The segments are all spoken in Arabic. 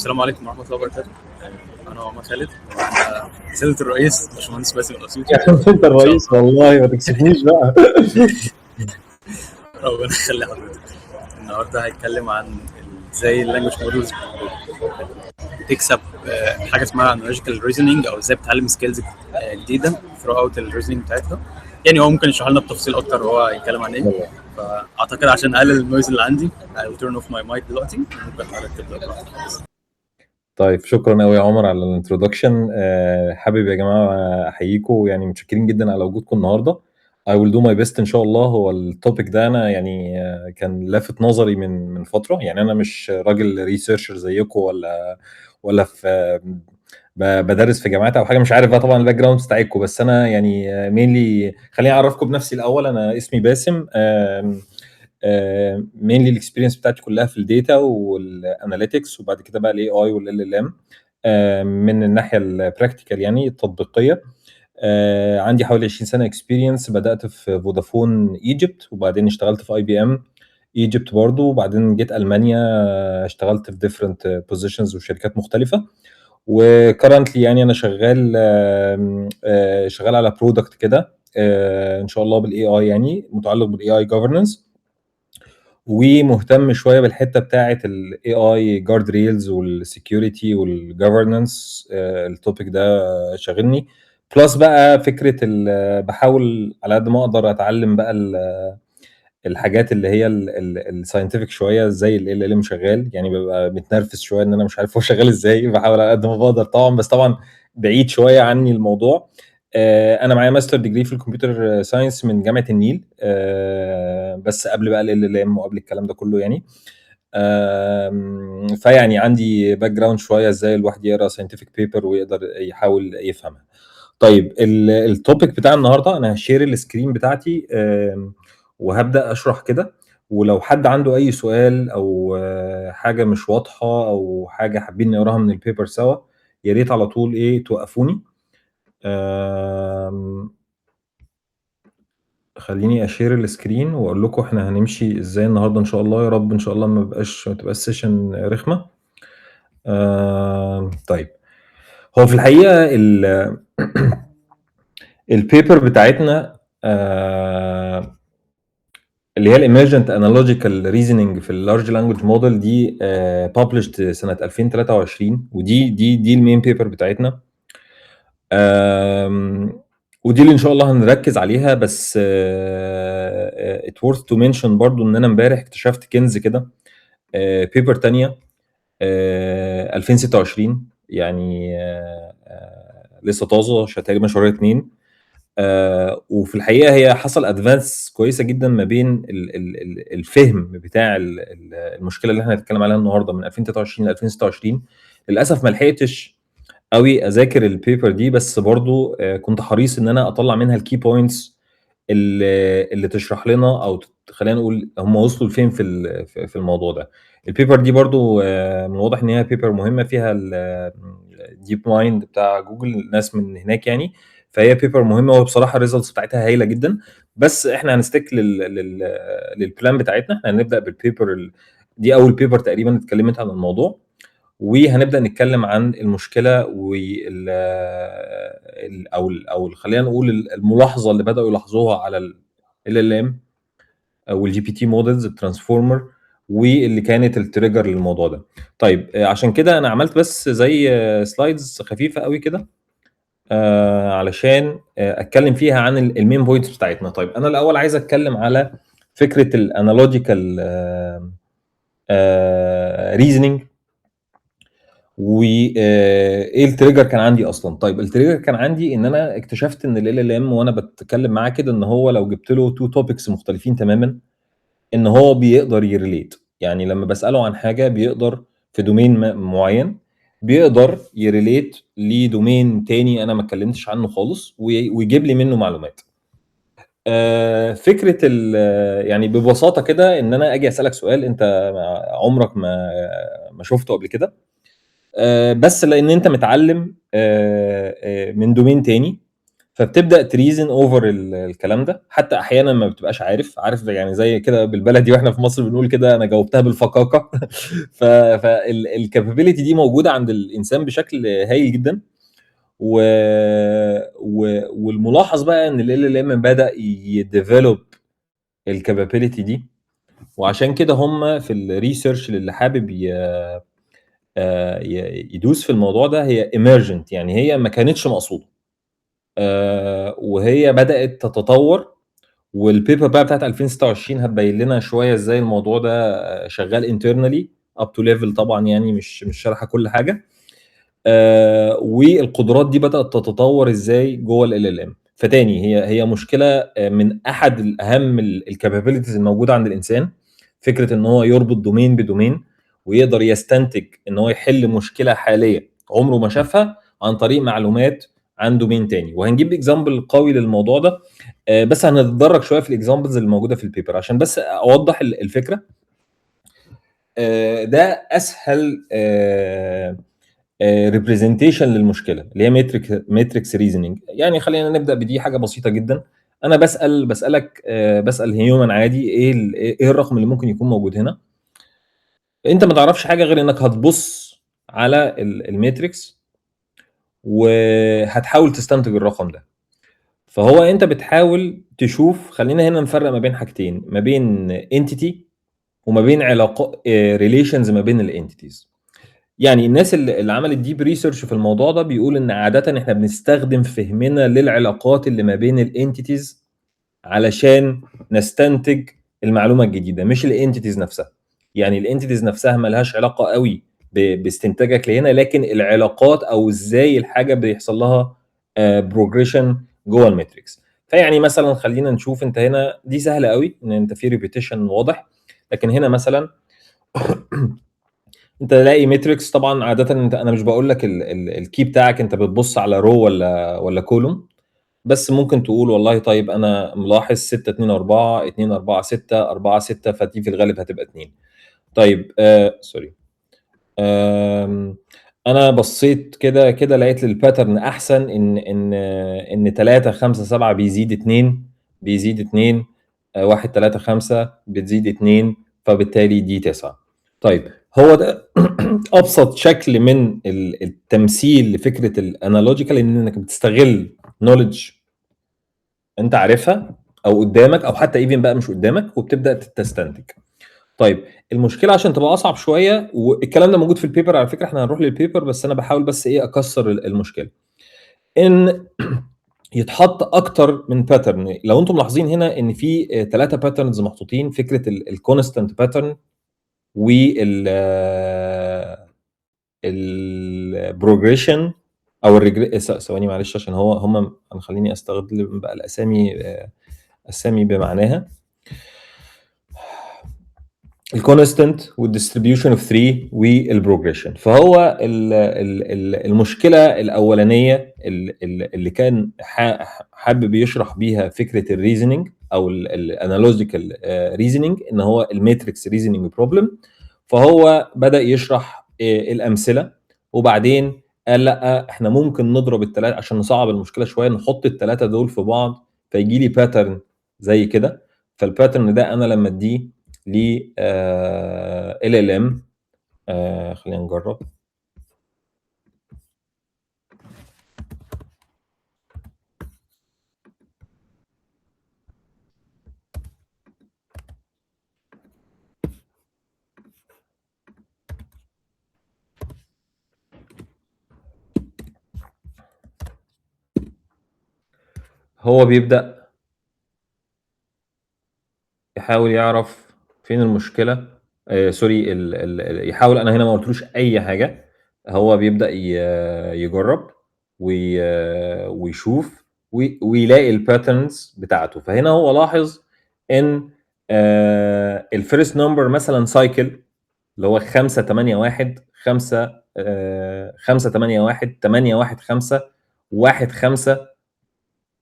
السلام عليكم ورحمة الله وبركاته. أنا عمر خالد، أنا سيادة الرئيس باشمهندس باسم الأسيوطي. يا عم انت الرئيس والله ما تكسفنيش بقى. ربنا يخلي حضرتك. النهارده هيتكلم عن ازاي اللانجوج مودلز بتكسب حاجه اسمها انالوجيكال ريزنينج، او ازاي بتتعلم سكيلز جديده ثرو اوت الريزنينج بتاعتها. يعني هو ممكن يشرح لنا بتفصيل اكتر هو هيتكلم عن ايه. فاعتقد عشان اقلل النويز اللي عندي I will turn off my mic دلوقتي. ممكن حضرتك تبدا براحتك. طيب شكرا قوي يا عمر على الانترودكشن. حابب يا جماعه احييكم، يعني متشكرين جدا على وجودكم النهارده. I will do my best ان شاء الله. هو التوبيك ده انا يعني كان لافت نظري من فتره، يعني انا مش راجل ريسيرشر زيكم ولا في بدرس في جامعات او حاجه، مش عارف بقى طبعا الباك جراوند بتاعتكم، بس انا يعني مينلي خليني اعرفكم بنفسي الاول. انا اسمي باسم. مينلي الاكسبيرينس بتاعتي كلها في الداتا والاناليتكس، وبعد كده بقى الاي اي والال ام من الناحيه البراكتيكال يعني التطبيقيه. عندي حوالي 20 سنه اكسبيرينس. بدات في فودافون ايجيبت، وبعدين اشتغلت في اي بي ام ايجيبت برضو، وبعدين جيت المانيا. اشتغلت في ديفرنت بوزيشنز وشركات مختلفه. وكرنتلي يعني انا شغال على برودكت كده ان شاء الله بالاي اي، يعني متعلق بالاي اي جوفرنس، ومهتم شويه بالحته بتاعه الاي اي جارد ريلز والسكيورتي والجفرنس. التوبيك ده شاغلني. بلس بقى فكره بحاول على قد ما اقدر اتعلم بقى الحاجات اللي هي الساينتفك شويه، زي ال ام شغال. يعني ببقى متنرفز شويه ان انا مش عارف هو شغال ازاي، بحاول على قد ما بقدر طبعا، بس طبعا بعيد شويه عني الموضوع. انا معايا ماستر ديجري في الكمبيوتر ساينس من جامعه النيل، بس قبل بقى ال ام وقبل الكلام ده كله يعني. فيعني عندي باك جراوند شويه ازاي الواحد يقرا ساينتفك بيبر ويقدر يحاول يفهمها. طيب التوبيك بتاع النهارده انا هشير السكرين بتاعتي وهبدا اشرح كده. ولو حد عنده اي سؤال او حاجه مش واضحه او حاجه حابين نقراها من البيبر سوا، يا ريت على طول ايه توقفوني. خليني اشير السكرين واقول لكم احنا هنمشي ازاي النهارده ان شاء الله. يا رب ان شاء الله ما تبقاش السيشن رخمه. طيب، هو في الحقيقه البيبر بتاعتنا اللي هي الاميرجنت انالوجيكال ريزنينج في اللارج لانجوج موديل دي ببلشت سنه 2023، ودي المين بيبر بتاعتنا. ودي اللي ان شاء الله هنركز عليها. بس ات worth تو منشن برضو ان انا امبارح اكتشفت كنز كده، بيبر تانية 2026، يعني لسه طازه تقريبا شهرين 2. وفي الحقيقه هي حصل ادفانس كويسه جدا ما بين الفهم بتاع المشكله اللي احنا هنتكلم عليها النهارده من 2023 ل 2026. للاسف ما لحقتش قوي اذاكر البيبر دي، بس برضو كنت حريص ان انا اطلع منها الكي بوينتس اللي تشرح لنا، او خلينا نقول هم وصلوا لفين في الموضوع ده. البيبر دي برضو من واضح ان هي بيبر مهمه، فيها الديب مايند بتاع جوجل، ناس من هناك يعني. فهي بيبر مهمه، وبصراحه الريزلتس بتاعتها هايله جدا. بس احنا هنستك للبلان بتاعتنا. احنا هنبدا بالبيبر دي اول بيبر تقريبا اتكلمت عن الموضوع، وهنبدا نتكلم عن المشكله او خلينا نقول الملاحظه اللي بداوا يلاحظوها على ال ام او الجي بي تي مودلز الترانسفورمر، واللي كانت التريجر للموضوع ده. طيب عشان كده انا عملت بس زي سلايدز خفيفه قوي كده علشان اتكلم فيها عن المين بوينتس بتاعتنا. طيب انا الاول عايز اتكلم على فكره الانالوجيكال ريزنينج، وايه التريجر كان عندي اصلا. طيب التريجر كان عندي ان انا اكتشفت ان ال ام وانا بتكلم معاه كده، ان هو لو جبت له تو توبكس مختلفين تماما ان هو بيقدر يريليت. يعني لما بساله عن حاجه بيقدر في دومين معين بيقدر يريليت لدومين تاني انا ما اتكلمتش عنه خالص، ويجيب لي منه معلومات. فكره يعني ببساطه كده ان انا اجي اسالك سؤال انت عمرك ما شفته قبل كده، بس لان انت متعلم من دومين تاني، فبتبدا تريزن اوفر الكلام ده، حتى احيانا ما بتبقاش عارف يعني زي كده بالبلدي واحنا في مصر بنقول كده انا جاوبتها بالفقاقه. فالكابابيلتي دي موجوده عند الانسان بشكل هايل جدا. و... والملاحظ بقى ان ال ام بدا يديفلوب الكابابيلتي دي، وعشان كده هم في الريسيرش اللي حابب يدوس في الموضوع ده، هي emergent، يعني هي ما كانتش مقصوده، وهي بدات تتطور. والبيبر بقى بتاعت 2026 هتبين لنا شويه ازاي الموضوع ده شغال انترنالي اب تو ليفل، طبعا يعني مش شارحه كل حاجه. والقدرات دي بدات تتطور ازاي جوه ال ام. فتاني هي مشكله من احد الاهم الكابابيلتيز الموجوده عند الانسان، فكره ان هو يربط دومين بدومين ويقدر يستنتج ان هو يحل مشكله حاليه عمره ما شافها عن طريق معلومات عن دومين تاني. وهنجيب اكزامبل قوي للموضوع ده، بس هنتدرج شويه في الاكزامبلز اللي موجوده في البيبر عشان بس اوضح الفكره. ده اسهل ريبريزنتيشن للمشكله اللي هي ماتريكس ريزنينج. يعني خلينا نبدا بدي حاجه بسيطه جدا. انا بسال هيومن عادي ايه الرقم اللي ممكن يكون موجود هنا. انت ما تعرفش حاجه غير انك هتبص على الماتريكس وهتحاول تستنتج الرقم ده. فهو انت بتحاول تشوف، خلينا هنا نفرق ما بين حاجتين، ما بين انتيتي وما بين علاقات ريليشنز ما بين الانتيتيز. يعني الناس اللي عملت ديب ريسيرش في الموضوع ده بيقول ان عاده احنا بنستخدم فهمنا للعلاقات اللي ما بين الانتيتيز علشان نستنتج المعلومه الجديده، مش الانتيتيز نفسها. يعني الانتيتيز نفسها ما لهاش علاقه قوي باستنتاجك لهنا، لكن العلاقات او ازاي الحاجه بيحصل لها بروجريشن جوه الماتريكس. فيعني مثلا خلينا نشوف، انت هنا دي سهله قوي ان انت في ريبيتيشن واضح، لكن هنا مثلا انت تلاقي ماتريكس. طبعا عاده انا مش بقول لك الكي بتاعك انت بتبص على رو ولا كولوم، بس ممكن تقول والله طيب انا ملاحظ 6 2 4 2 4 6 4 6، فدي في الغالب هتبقى 2. طيب سوري. انا بصيت كده لقيت الباترن احسن ان 3 5 7 بيزيد 2 1 3 5 بتزيد 2، فبالتالي دي 9. طيب هو ده ابسط شكل من التمثيل لفكره الانالوجيكال، انك بتستغل نوليدج انت عارفها او قدامك او حتى ايفن بقى مش قدامك، وبتبدا تستنتج. طيب المشكله عشان تبقى اصعب شويه، والكلام ده موجود في البيبر على فكره، احنا هنروح للبيبر بس انا بحاول بس ايه اكسر المشكله، ان يتحط اكتر من باترن. لو انتم ملاحظين هنا ان في 3 باترنز محطوطين، فكره الكونستانت باترن وال البروجريشن او ثواني معلش عشان هم انا خليني استخدم بقى الاسامي بمعناها. الكونستنت والديستريبيوشن اوف 3 والبروجريشن. فهو المشكله الاولانيه اللي كان حابب يشرح بيها فكره الريزنينج او الانالوجيكال ريزنينج، ان هو الماتريكس ريزنينج بروبلم. فهو بدا يشرح الامثله، وبعدين قال لا احنا ممكن نضرب الثلاثه عشان نصعب المشكله شويه، نحط الثلاثه دول في بعض فيجي لي باترن زي كده. فالباترن ده انا لما اديه ل LLM، خلينا نجرب. هو بيبدأ يحاول يعرف فين المشكلة. سوري، يحاول، انا هنا ما قلتلوش اي حاجة. هو بيبدأ يجرب ويشوف ويلاقي الباترنز بتاعته. فهنا هو لاحظ ان الفيرست نمبر مثلا سايكل اللي هو 5 8 1 5 5 8 1 8 1 5 1 5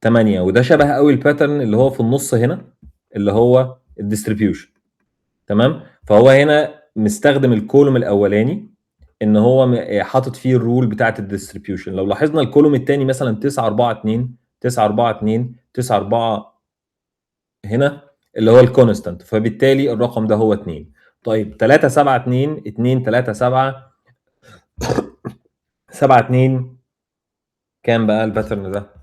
8، وده شبه قوي الباترن اللي هو في النص هنا اللي هو الديستريبيوشن. تمام. فهو هنا مستخدم الكولوم الاولاني ان هو حاطط فيه الرول بتاعه الديستريبيوشن. لو لاحظنا الكولوم الثاني مثلا 9 4 2 9 4 2 9 4 هنا اللي هو الكونستانت، فبالتالي الرقم ده هو 2. طيب 3 7 2 2 3 7 7 2 كام بقى الباترن ده؟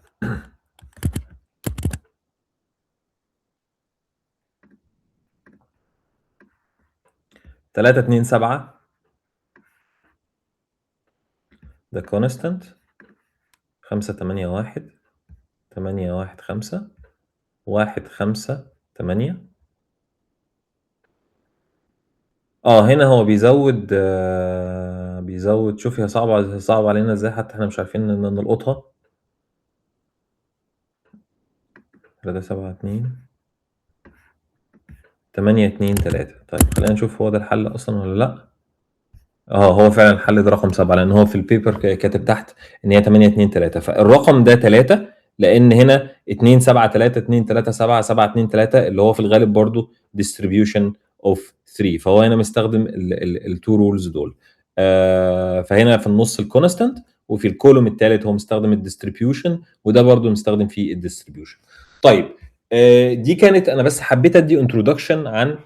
3 2 7 ده كونستانت، 5 8 1 8 1 5 1 5 8. هنا هو بيزود. شوف هي صعب علينا ازاي، حتى احنا مش عارفين ان نلقطها. 3 7 2 8 2 3. طيب خلينا نشوف هو ده الحل اصلا ولا لا. هو فعلا الحل ده رقم 7، لان هو في البيبر كاتب تحت ان هي 8 2 3، فالرقم ده 3 لان هنا 2 7 3 2 3 7 7 2 3 اللي هو في الغالب برضو distribution of 3، فهو هنا مستخدم التو رولز دول. فهنا في النص الكونستانت، وفي الكولوم الثالث هو مستخدم الديستريبيوشن، وده برضو مستخدم فيه الديستريبيوشن. طيب دي كانت، انا بس حبيت ادي انترودكشن عن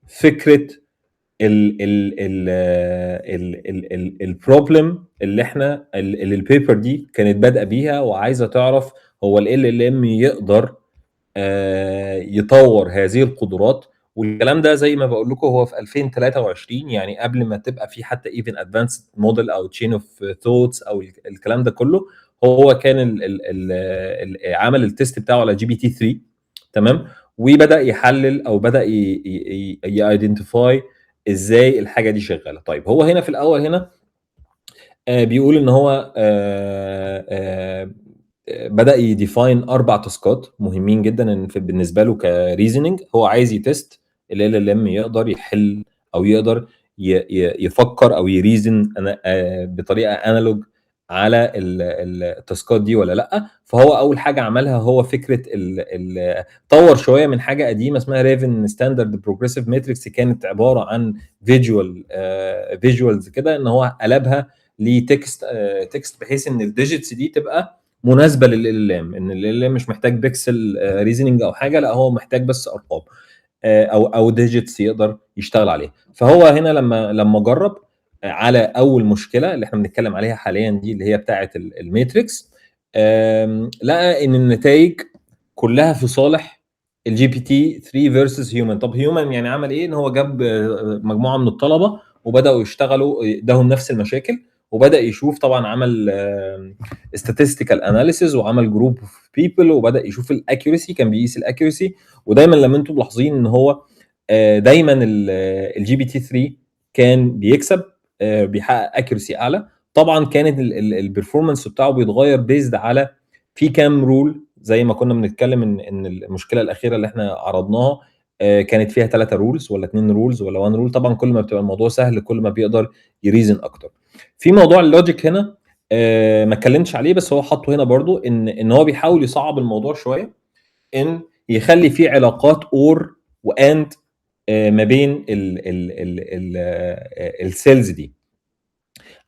فكره البروبلم اللي احنا اللي البيبر دي كانت بادئه بيها، وعايزه تعرف هو ال ام يقدر يطور هذه القدرات. والكلام ده زي ما بقول لكم هو في 2023، يعني قبل ما تبقى في حتى ايفن ادفانسد موديل او تشين اوف ثوتس او الكلام ده كله. هو كان عمل التيست بتاعه على جي بي تي 3، تمام، وبدا يحلل او بدا يايدنتيفاي ازاي الحاجه دي شغاله. طيب هو هنا في الاول هنا بيقول ان هو بدا يديفاين 4 تاسكات مهمين جدا ان بالنسبه له كريزنينج. هو عايز يتست ال ام يقدر يحل او يقدر يفكر او يريزن بطريقه انالوج على التاسكات دي ولا لا. فهو اول حاجه عملها هو فكره طور شويه من حاجه قديمه اسمها ريفن ستاندرد بروجريسيف ماتريكس، كانت عباره عن فيجوالز كده، ان هو قلبها لتكست بحيث ان الديجيتس دي تبقى مناسبه للالام، ان الالام مش محتاج بيكسل ريزنينج او حاجه، لا هو محتاج بس ارقام او ديجيتس يقدر يشتغل عليها. فهو هنا لما جرب على اول مشكله اللي احنا بنتكلم عليها حاليا دي اللي هي بتاعه الماتريكس، لقى ان النتائج كلها في صالح الجي بي تي 3 فيرسز هيومن. طب هيومن يعني عمل ايه؟ ان هو جاب مجموعه من الطلبه وبداوا يشتغلوا اداهم نفس المشاكل، وبدا يشوف طبعا عمل statistical analysis وعمل جروب اوف بيبل وبدا يشوف الاكيورسي، كان بيقيس الاكيورسي. ودايما لما انتم ملاحظين ان هو دايما الجي بي تي 3 كان بيكسب، بيحقق اكيورسي اعلى. طبعا كانت البرفورمانس بتاعه بيتغير بيزد على في كام رول، زي ما كنا بنتكلم ان المشكله الاخيره اللي احنا عرضناها كانت فيها 3 رولز ولا 2 رولز ولا 1 رول. طبعا كل ما بتبقى الموضوع سهل كل ما بيقدر يريزن اكتر. في موضوع اللوجيك هنا ما اتكلمتش عليه، بس هو حاطه هنا برضو ان هو بيحاول يصعب الموضوع شويه، ان يخلي في علاقات اور واند ما بين السيلز دي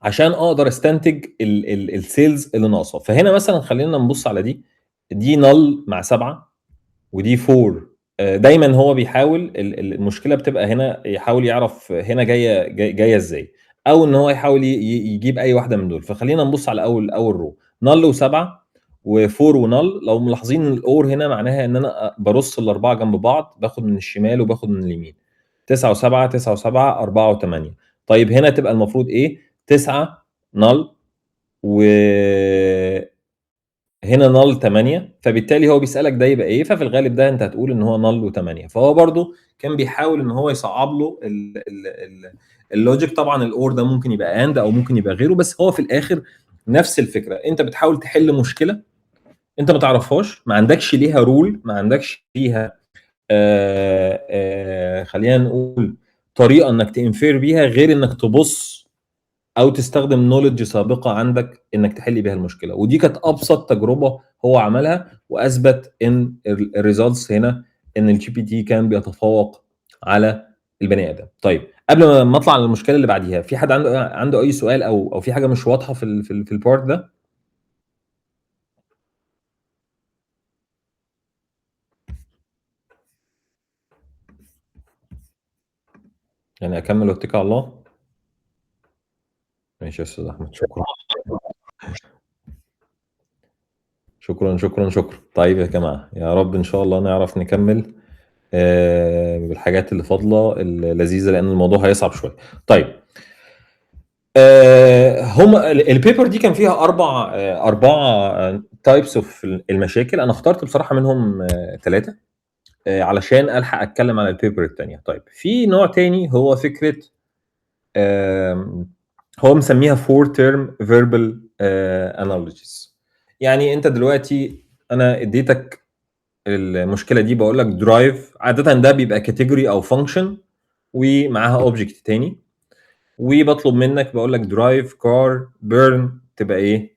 عشان اقدر استنتج السيلز اللي ناقصه. فهنا مثلا خلينا نبص على دي نل مع 7 ودي 4. دايما هو بيحاول المشكله بتبقى هنا يحاول يعرف هنا جايه ازاي، او ان هو يحاول يجيب اي واحده من دول. فخلينا نبص على اول رو، نل و7 و4 ونل. لو ملاحظين ان الاور هنا معناها ان انا برص الاربعه جنب بعض، باخد من الشمال وباخد من اليمين. 9 و7 9 و7 4 و8. طيب هنا تبقى المفروض ايه؟ 9 نل و هنا نل 8، فبالتالي هو بيسالك ده يبقى ايه؟ ففي الغالب ده انت هتقول ان هو نل و8. فهو برضو كان بيحاول ان هو يصعب له اللوجيك. طبعا الاور ده ممكن يبقى اند او ممكن يبقى غيره، بس هو في الاخر نفس الفكره. انت بتحاول تحل مشكله انت ما تعرفهاش، ما عندكش ليها رول، ما عندكش ليها خلينا نقول طريقه انك تنفير بيها غير انك تبص او تستخدم نولج سابقه عندك انك تحل بيها المشكله. ودي كانت ابسط تجربه هو عملها، واثبت ان الريزلتس هنا ان الجي بي تي كان بيتفوق على البني ادم. طيب قبل ما اطلع على المشكله اللي بعديها، في حد عنده اي سؤال او في حاجه مش واضحه في البارت ده؟ يعني اكمل واتكل على الله. ماشي يا استاذ احمد، شكرا شكرا شكرا شكرا. طيب يا جماعه، يا رب ان شاء الله نعرف نكمل بالحاجات اللي فاضله اللذيذه، لان الموضوع هيصعب شويه. طيب هم البيبر دي كان فيها اربع تايبس اوف المشاكل. انا اخترت بصراحه منهم ثلاثه علشان الحق اتكلم على البيبر الثانيه. طيب في نوع تاني هو فكره هو مسميها فور تيرم فيربال انالوجيز. يعني انت دلوقتي انا اديتك المشكله دي، بقول لك درايف، عاده ده بيبقى كاتيجوري او فانكشن ومعاها اوبجكت تاني، وبطلب منك بقول لك درايف كار بيرن تبقى ايه،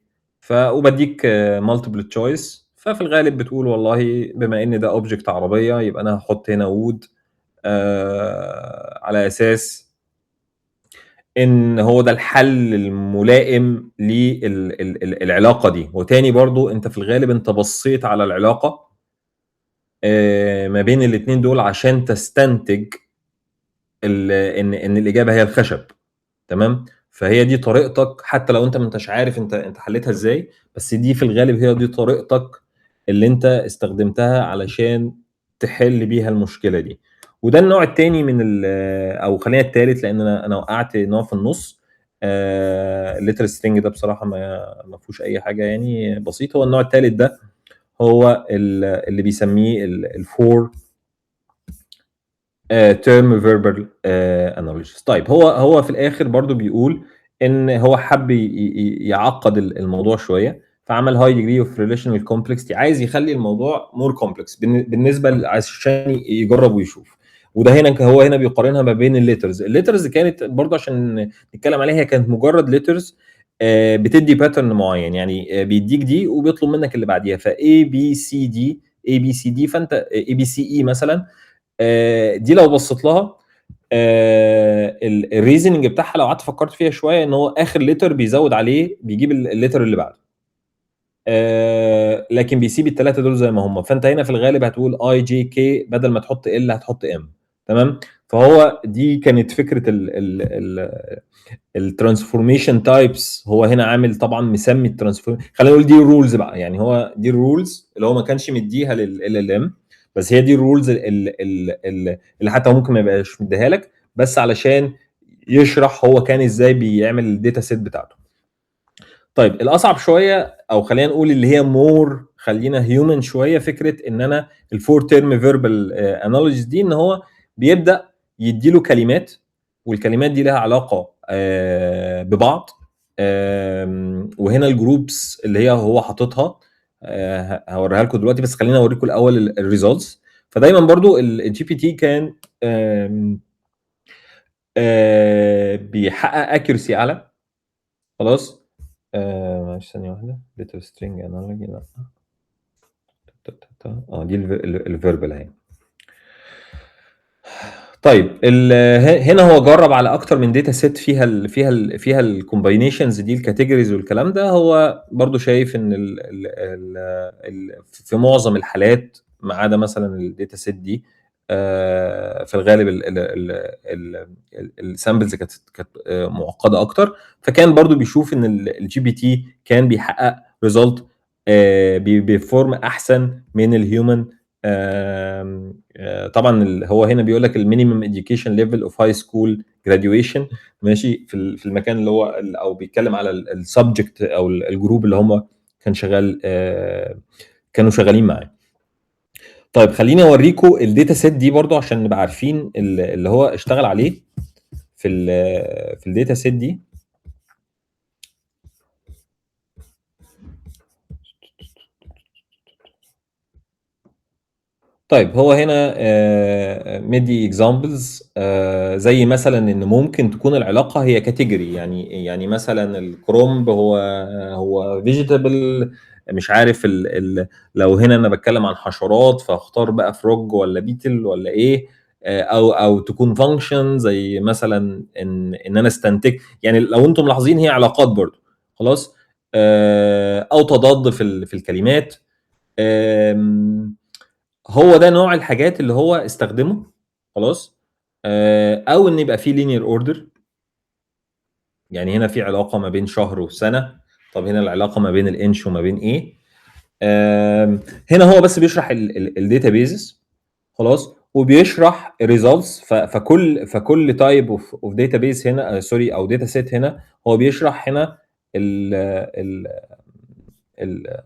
وبديك مالتيبل تشويس. ففي الغالب بتقول والله بما ان ده اوبجكت عربيه يبقى انا هحط هنا وود على اساس ان هو ده الحل الملائم للعلاقه دي. وتاني برضو انت في الغالب انت بصيت على العلاقه ما بين الاثنين دول عشان تستنتج ان الاجابه هي الخشب. تمام. فهي دي طريقتك، حتى لو انت ما انتش عارف انت حليتها ازاي، بس دي في الغالب هي دي طريقتك اللي انت استخدمتها علشان تحل بيها المشكله دي. وده النوع الثاني من او خلينا الثالث، لان انا وقعت نوع في النص. الليتر سترينج ده بصراحه ما فيهوش اي حاجه يعني، بسيط. هو النوع الثالث ده هو اللي بيسميه الفور تيرم فيربال اناليسيس. طيب هو في الاخر برضو بيقول ان هو حب يعقد الموضوع شويه، فعمل هاي ديجري اوف ريليشنال كومبلكسيتي، عايز يخلي الموضوع مور كومبلكس بالنسبه عشان يجرب ويشوف. وده هو هنا بيقارنها ما بين الليترز كانت برضو عشان نتكلم عليها، هي كانت مجرد ليترز بتدي باترن معين، يعني بيديك دي وبيطلب منك اللي بعديها، ف A B C D A B C D، فانت A B C E مثلا دي لو بصيت لها الريزننج بتاعها لو قعدت فكرت فيها شويه، ان هو اخر لتر بيزود عليه بيجيب اللتر اللي بعده، لكن بيسيب الثلاثه دول زي ما هم. فانت هنا في الغالب هتقول اي جي كي، بدل ما تحط ال هتحط ام. تمام. فهو دي كانت فكره الترانسفورميشن تايبس. هو هنا عامل طبعا مسمي الترانسفورم، خلينا نقول دي الرولز بقى، يعني هو دي الرولز اللي هو ما كانش مديها لل ام، بس هي دي الرولز اللي حتى ممكن ما يبقاش مديها لك، بس علشان يشرح هو كان ازاي بيعمل الداتا سيت بتاعته. طيب الاصعب شويه، او خلينا نقول اللي هي مور خلينا هيومن شويه، فكره ان انا الفور تيرم فيربال انالوجيز دي، ان هو بيبدا يديله كلمات، والكلمات دي لها علاقه ببعض. وهنا الجروبس اللي هو حاططها هوريها لكم دلوقتي، بس خلينا اوريكم الاول الريزلتس. فدايما برضو الجي بي تي كان بيحقق اكيورسي اعلى. خلاص. معلش ثانيه واحده، ليتر سترينج انالوجي، لا دي الفيربال اهي. طيب هنا هو جرب على اكتر من داتا سيت فيها الكومباينيشنز دي، الكاتيجوريز والكلام ده. هو برضو شايف ان في معظم الحالات ما عدا مثلا الداتا سيت دي في الغالب السامبلز كانت معقده اكتر. فكان برضو بيشوف ان الجي بي تي كان بيحقق ريزلت بفورم احسن من الهيومن. طبعا هو هنا بيقول لك المينيمم اديوكيشن ليفل اوف هاي سكول جراديويشن، ماشي، في المكان اللي هو او بيتكلم على السبجكت او الجروب اللي هم كان شغال كانوا شغالين معاه. طيب خليني اوريكم الداتا سيت دي برضو عشان نبقى عارفين اللي هو اشتغل عليه في الداتا سيت دي. طيب هو هنا مدي اكزامبلز زي مثلا ان ممكن تكون العلاقه هي كاتيجوري، يعني مثلا الكرومب هو فيجيتابل، مش عارف لو هنا انا بتكلم عن حشرات فاختار بقى فروج ولا بيتل ولا ايه، او تكون فانكشن زي مثلا ان انا استنتج. يعني لو انتم ملاحظين هي علاقات برضو. خلاص. او تضاد في الكلمات. هو ده نوع الحاجات اللي هو استخدمه. خلاص. او ان يبقى في لينير اوردر، يعني هنا في علاقه ما بين شهر وسنه. طب هنا العلاقه ما بين الانش وما بين ايه؟ هنا هو بس بيشرح الداتابيزز خلاص، وبيشرح الريزلتس. فكل تايب اوف داتابيز هنا سوري او داتا سيت هنا هو بيشرح هنا ال ال ال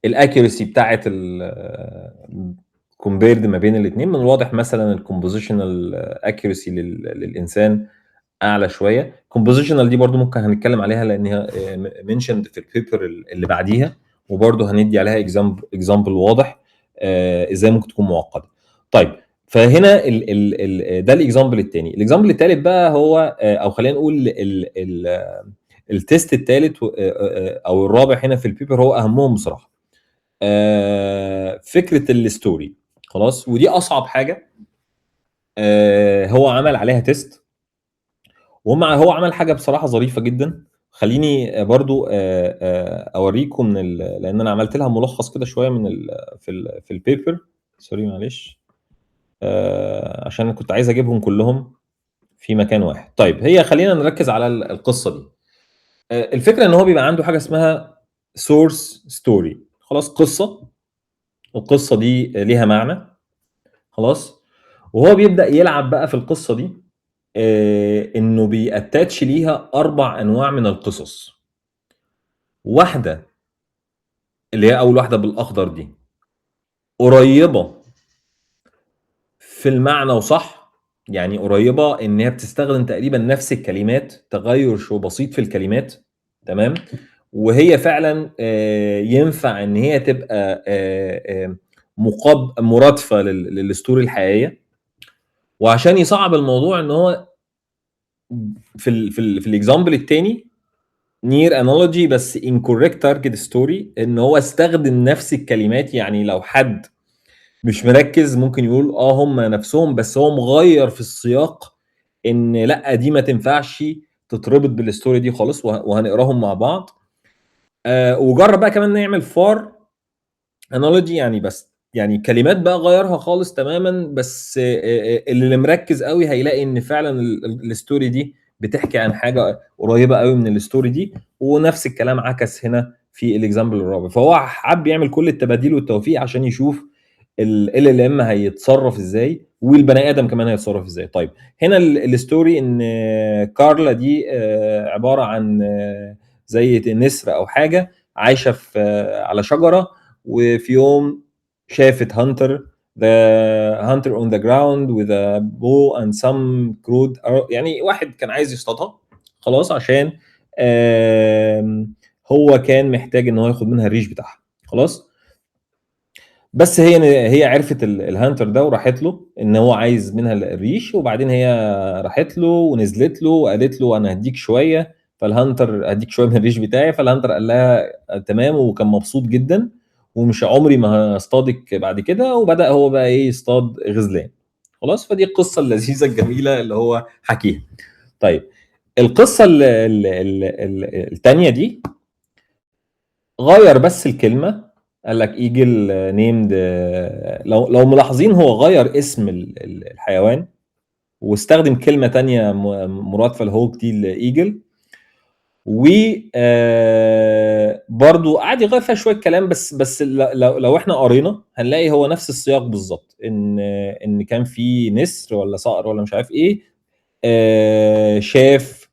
الاكيورسي بتاعه كومبيرد ما بين الاثنين. من الواضح مثلا الكومبوزيشنال اكيورسي للانسان اعلى شويه. كومبوزيشنال دي برضو ممكن هنتكلم عليها لانها منشند في البيبر اللي بعديها، وبرضو هندي عليها اكزامبل واضح ازاي ممكن تكون معقده. طيب فهنا ده الاكزامبل الثاني. الاكزامبل الثالث بقى هو او خلينا نقول التيست الثالث او الرابع هنا في البيبر هو اهمهم بصراحه. فكره الستوري خلاص، ودي اصعب حاجه. هو عمل عليها تيست، هو عمل حاجه بصراحه ظريفه جدا. خليني برضو اوريكم لان انا عملت لها ملخص كده شويه من في البيبر. سوري معلش، عشان كنت عايز اجيبهم كلهم في مكان واحد. طيب هي خلينا نركز على القصه دي. الفكره ان هو بيبقى عنده حاجه اسمها سورس ستوري خلاص، قصه، والقصه دي ليها معنى خلاص. وهو بيبدا يلعب بقى في القصه دي انه بيأتاتش ليها 4 انواع من القصص. واحده اللي هي اول واحده بالاخضر دي قريبه في المعنى وصح، يعني قريبه ان هي بتستخدم تقريبا نفس الكلمات، تغير شو بسيط في الكلمات، تمام. وهي فعلا ينفع ان هي تبقى مرادفه للستوري الحقيقيه. وعشان يصعب الموضوع ان هو في الاكزامبل الثاني نير انالوجي بس incorrect target story، ان هو استخدم نفس الكلمات. يعني لو حد مش مركز ممكن يقول هم نفسهم، بس هو مغير في السياق ان لا دي ما تنفعش تتربط بالستوري دي خالص، وهنقراهم مع بعض. وجرب بقى كمان نعمل فار انالوجي، يعني بس يعني كلمات بقى غيرها خالص تماما، بس اللي مركز قوي هيلاقي ان فعلا الستوري دي بتحكي عن حاجه قريبه قوي من الستوري دي. ونفس الكلام عكس هنا في الاكزامبل الرابع. فهو حب يعمل كل التباديل والتوفيق عشان يشوف ال ام هيتصرف ازاي، والبني ادم كمان هيتصرف ازاي. طيب هنا الستوري ان كارلا دي عباره عن زي نسر او حاجه عايشه في على شجره، وفي يوم شافت هانتر on the ground with a bow and some crude arrow. يعني واحد كان عايز يصطادها خلاص عشان هو كان محتاج ان هو ياخد منها الريش بتاعها خلاص. بس هي عرفت الهانتر ده وراحت له ان هو عايز منها الريش، وبعدين هي راحت له ونزلت له وقالت له انا هديك شويه. فالهانتر هديك شويه من الريش بتاعي. فالهانتر قال لها تمام، وكان مبسوط جدا ومش عمري ما هصطادك بعد كده. وبدا هو بقى ايه يصطاد غزلان خلاص. فدي القصه اللذيذه الجميله اللي هو حكيها. طيب القصه الثانيه دي غير بس الكلمه، قال لك ايجل نيمد. لو ملاحظين هو غير اسم الحيوان واستخدم كلمه تانية مرادفه لهوك دي الايجل. و برضو قعد يغير فيها شويه كلام، بس لو احنا قرينا هنلاقي هو نفس السياق بالظبط. ان كان في نسر ولا صقر ولا مش عارف ايه شاف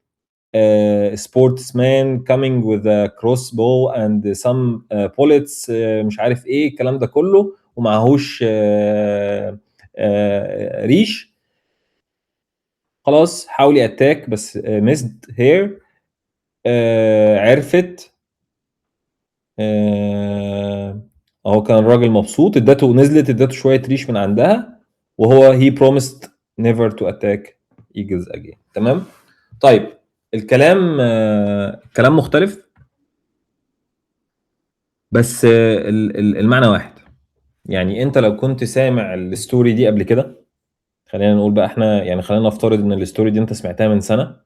sportsman coming with a crossbow and some bullets مش عارف ايه الكلام ده كله، ومعهوش ريش خلاص. حاول ياتاك بس missed here. عرفت اهو كان الراجل مبسوط، اداته شويه ريش من عندها، وهو he promised never to attack eagles again. تمام. طيب الكلام كلام مختلف، بس المعنى واحد. يعني انت لو كنت سامع الستوري دي قبل كده، خلينا نقول بقى احنا يعني خلينا نفترض ان الستوري دي انت سمعتها من سنه،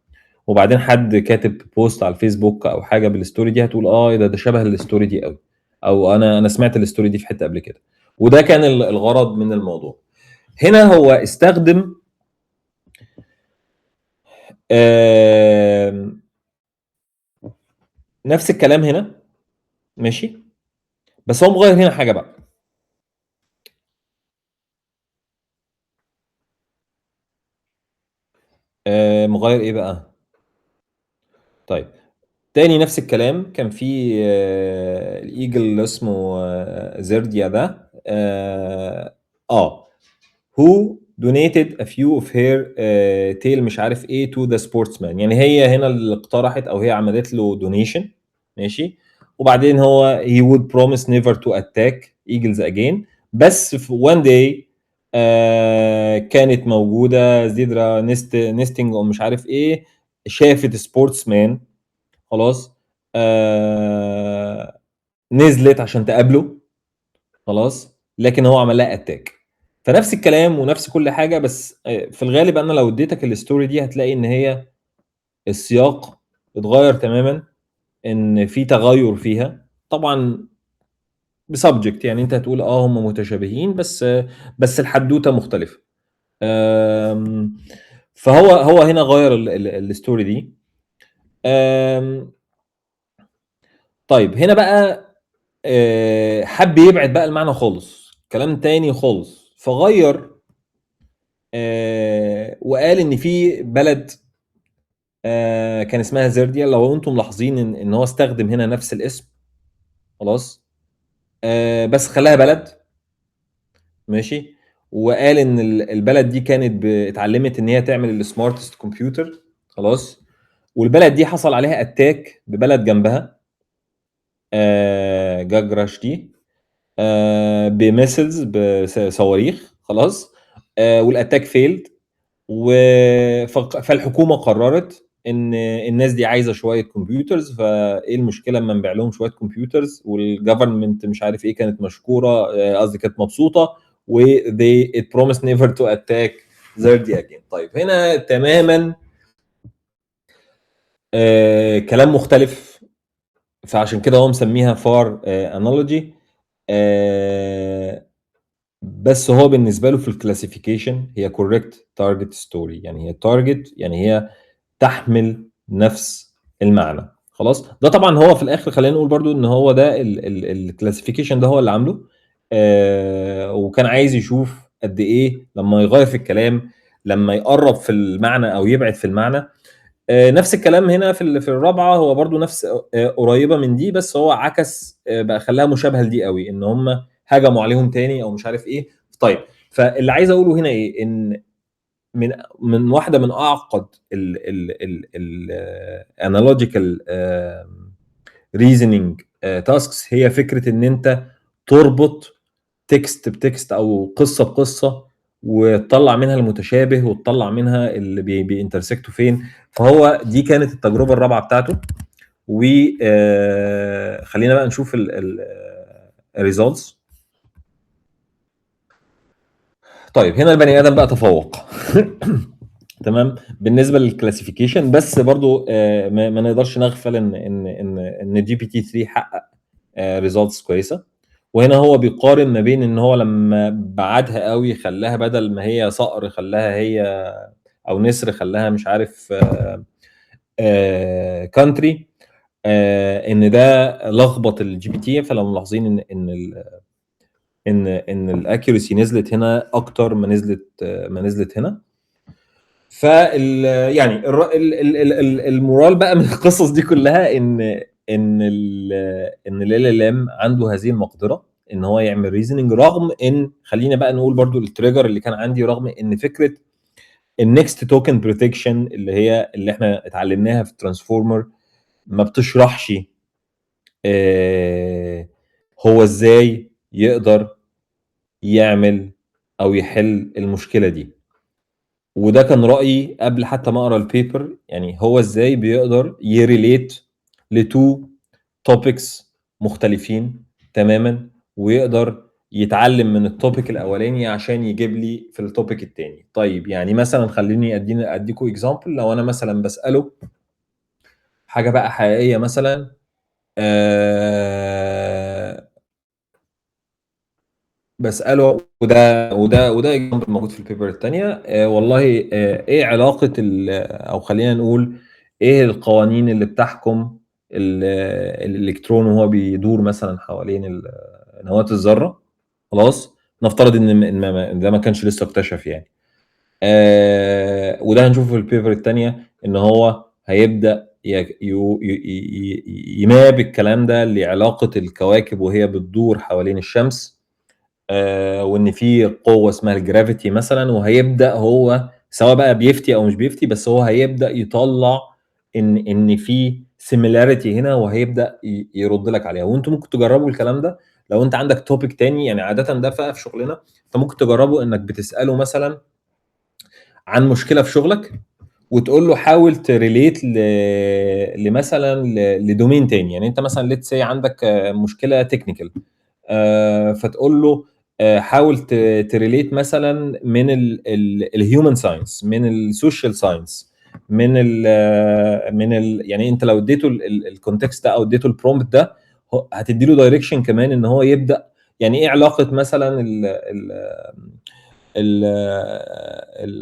وبعدين حد كاتب بوست على الفيسبوك او حاجه بالستوري دي، هتقول ده شبه الستوري دي قوي، او انا سمعت الستوري دي في حته قبل كده. وده كان الغرض من الموضوع. هنا هو استخدم نفس الكلام هنا، ماشي، بس هو مغير هنا حاجه بقى. مغير ايه بقى؟ طيب تاني نفس الكلام، كان في الايجل اللي اسمه زرديا ده، who donated a few of her tail مش عارف ايه to the sportsman. يعني هي هنا اللي اقترحت او هي عملت له donation، ماشي، وبعدين هو he would promise never to attack eagles again. بس في one day كانت موجودة زيدرا نستنج او مش عارف ايه، شافت سبورتسمان، خلاص، نزلت عشان تقابله، خلاص، لكن هو عمل لها اتاك. فنفس الكلام ونفس كل حاجه، بس في الغالب انا لو اديتك الستوري دي هتلاقي ان هي السياق اتغير تماما، ان في تغير فيها طبعا بسبجكت. يعني انت هتقول هم متشابهين، بس الحدوته مختلفه. فهو هنا غير الستوري دي. طيب هنا بقى حب يبعد بقى المعنى خالص، كلام تاني خالص، فغير وقال ان في بلد كان اسمها زرديا. لو انتم ملاحظين ان هو استخدم هنا نفس الاسم، خلاص، بس خلاها بلد، ماشي، وقال ان البلد دي كانت اتعلمت ان هي تعمل السمارتست كمبيوتر، خلاص، والبلد دي حصل عليها اتاك ببلد جنبها جاجراش دي بميسلز، بصواريخ، خلاص، والاتاك فيلد. فالحكومه قررت ان الناس دي عايزه شويه كمبيوترز، فايه المشكله اما نبيع لهم شويه كمبيوترز؟ والجفرمنت مش عارف ايه كانت مشكوره، قصدي كانت مبسوطه، و they it promised never to attack Zerdia again. طيب هنا تماما كلام مختلف، فعشان كده هو مسميها فار انالوجي. بس هو بالنسبه له في الكلاسيفيكيشن هي كوريكت تارجت ستوري، يعني هي تارجت، يعني هي تحمل نفس المعنى، خلاص. ده طبعا هو في الاخر خلينا نقول برضو ان هو ده الكلاسيفيكيشن ده هو اللي عامله، وكان عايز يشوف قد ايه لما يغير في الكلام، لما يقرب في المعنى او يبعد في المعنى. نفس الكلام هنا في الرابعه، هو برضو نفس قريبه من دي، بس هو عكس بقى خلاها مشابهه لدي قوي، ان هم هجموا عليهم تاني او مش عارف ايه. طيب فاللي عايز اقوله هنا ايه؟ ان من واحده من اعقد الانالوجيكال ريزنينج تاسكس هي فكره ان انت تربط تكست بتكست او قصه بقصه، وتطلع منها المتشابه وتطلع منها اللي بينترسكتوا فين. فهو دي كانت التجربه الرابعه بتاعته. وخلينا بقى نشوف الريزلتس. طيب هنا البني ادم بقى تفوق تمام بالنسبه للكلاسيفيكيشن، بس برضو ما نقدرش نغفل ان جي بي تي 3 حقق ريزلتس كويسه. وهنا هو بيقارن ما بين ان هو لما بعدها قوي خلاها بدل ما هي صقر خلاها هي، او نسر خلاها مش عارف كانتري، ان ده لخبط الجي بي تي. فلو ملاحظين ان الاكيورسي نزلت هنا اكتر ما نزلت هنا. يعني المورال بقى من القصص دي كلها ان ال ام عنده هذه المقدره ان هو يعمل ريزنينج، رغم ان خلينا بقى نقول برضو التريجر اللي كان عندي، رغم ان فكره النكست توكن بروتكشن اللي احنا اتعلمناها في ترانسفورمر ما بتشرحش هو ازاي يقدر يعمل او يحل المشكله دي. وده كان رأيي قبل حتى ما اقرا البيبر، يعني هو ازاي بيقدر يريليت لتو توبكس مختلفين تماما، ويقدر يتعلم من التوبيك الاولاني عشان يجيب لي في التوبيك الثاني. طيب يعني مثلا خليني اديكم اكزامبل. لو انا مثلا بساله حاجه بقى حقيقيه، مثلا بساله وده اكزامبل موجود في البيبر الثانيه. والله ايه علاقه او خلينا نقول ايه القوانين اللي بتحكم الالكترون وهو بيدور مثلا حوالين نواه الذره. خلاص، نفترض ان ده ما كانش لسه اكتشف يعني. وده هنشوفه في البيبر الثانيه، ان هو هيبدا يماب الكلام ده لعلاقه الكواكب وهي بتدور حوالين الشمس، وان في قوه اسمها الجرافيتي مثلا، وهيبدا هو سواء بقى بيفتي او مش بيفتي، بس هو هيبدا يطلع ان في سيميلاريتي هنا، وهيبدا يرد لك عليها. وانتم ممكن تجربوا الكلام ده لو انت عندك توبيك تاني، يعني عاده ده بقى في شغلنا انت ممكن تجربه انك بتساله مثلا عن مشكله في شغلك، وتقول له حاول تريليت لمثلا لدومين تاني. يعني انت مثلا ليتس سي عندك مشكله تكنيكال، فتقول له حاول تريليت مثلا من الهيومن ساينس، من السوشيال ساينس، يعني انت لو اديته الكونتكست ده او اديته البرومبت ده، هتدي له دايركشن كمان ان هو يبدا. يعني ايه علاقه مثلا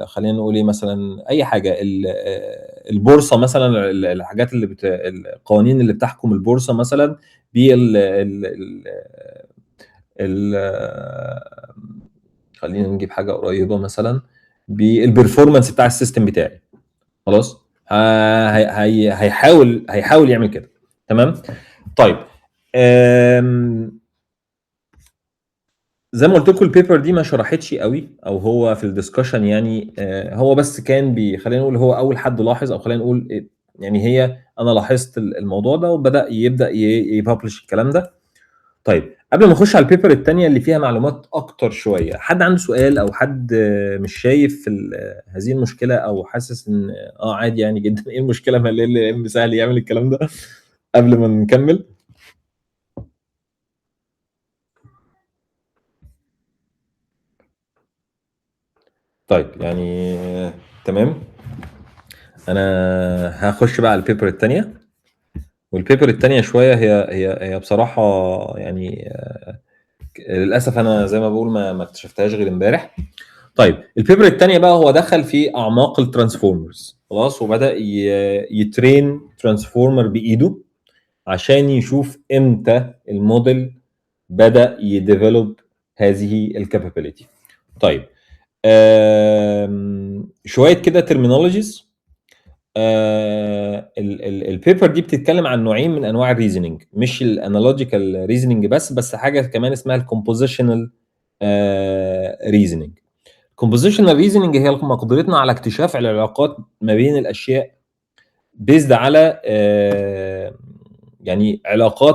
خلينا نقول ايه مثلا اي حاجه، البورصه مثلا، الحاجات القوانين اللي بتحكم البورصه مثلا بال خلينا نجيب حاجه قريبه مثلا بالبرفورمانس بتاع السيستم بتاعي. خلاص، هيحاول يعمل كده. تمام. طيب، زي ما قلت لكم البيبر دي ما شرحتش قوي، او هو في الدسكشن يعني هو بس كان خلينا نقول هو اول حد لاحظ، او خلينا نقول يعني انا لاحظت الموضوع ده وبدا يببلش الكلام ده. طيب، قبل ما نخش على البيبر الثانيه اللي فيها معلومات اكتر شويه، حد عنده سؤال او حد مش شايف هذه المشكله، او حاسس ان عادي يعني جدا ايه المشكله، ما اللي سهل يعمل الكلام ده قبل ما نكمل؟ طيب يعني تمام، انا هخش بقى على البيبر الثانيه. والبيبر الثانيه شويه هي بصراحه يعني للاسف انا زي ما بقول ما اكتشفتهاش غير امبارح. طيب، البيبر الثانيه بقى هو دخل في اعماق الترانسفورمرز خلاص، وبدا يترين ترانسفورمر بايده عشان يشوف امتى الموديل بدا يديفلوب هذه الكابابيلتي. طيب، شويه كده ترمينولوجيز. البيبر دي بتتكلم عن نوعين من انواع الريزنينج، مش الانالوجيكال ريزنينج بس حاجه كمان اسمها الكومبوزيشنال ريزنينج. الكومبوزيشنال ريزنينج هي مقدرتنا على اكتشاف العلاقات ما بين الاشياء بيزد على يعني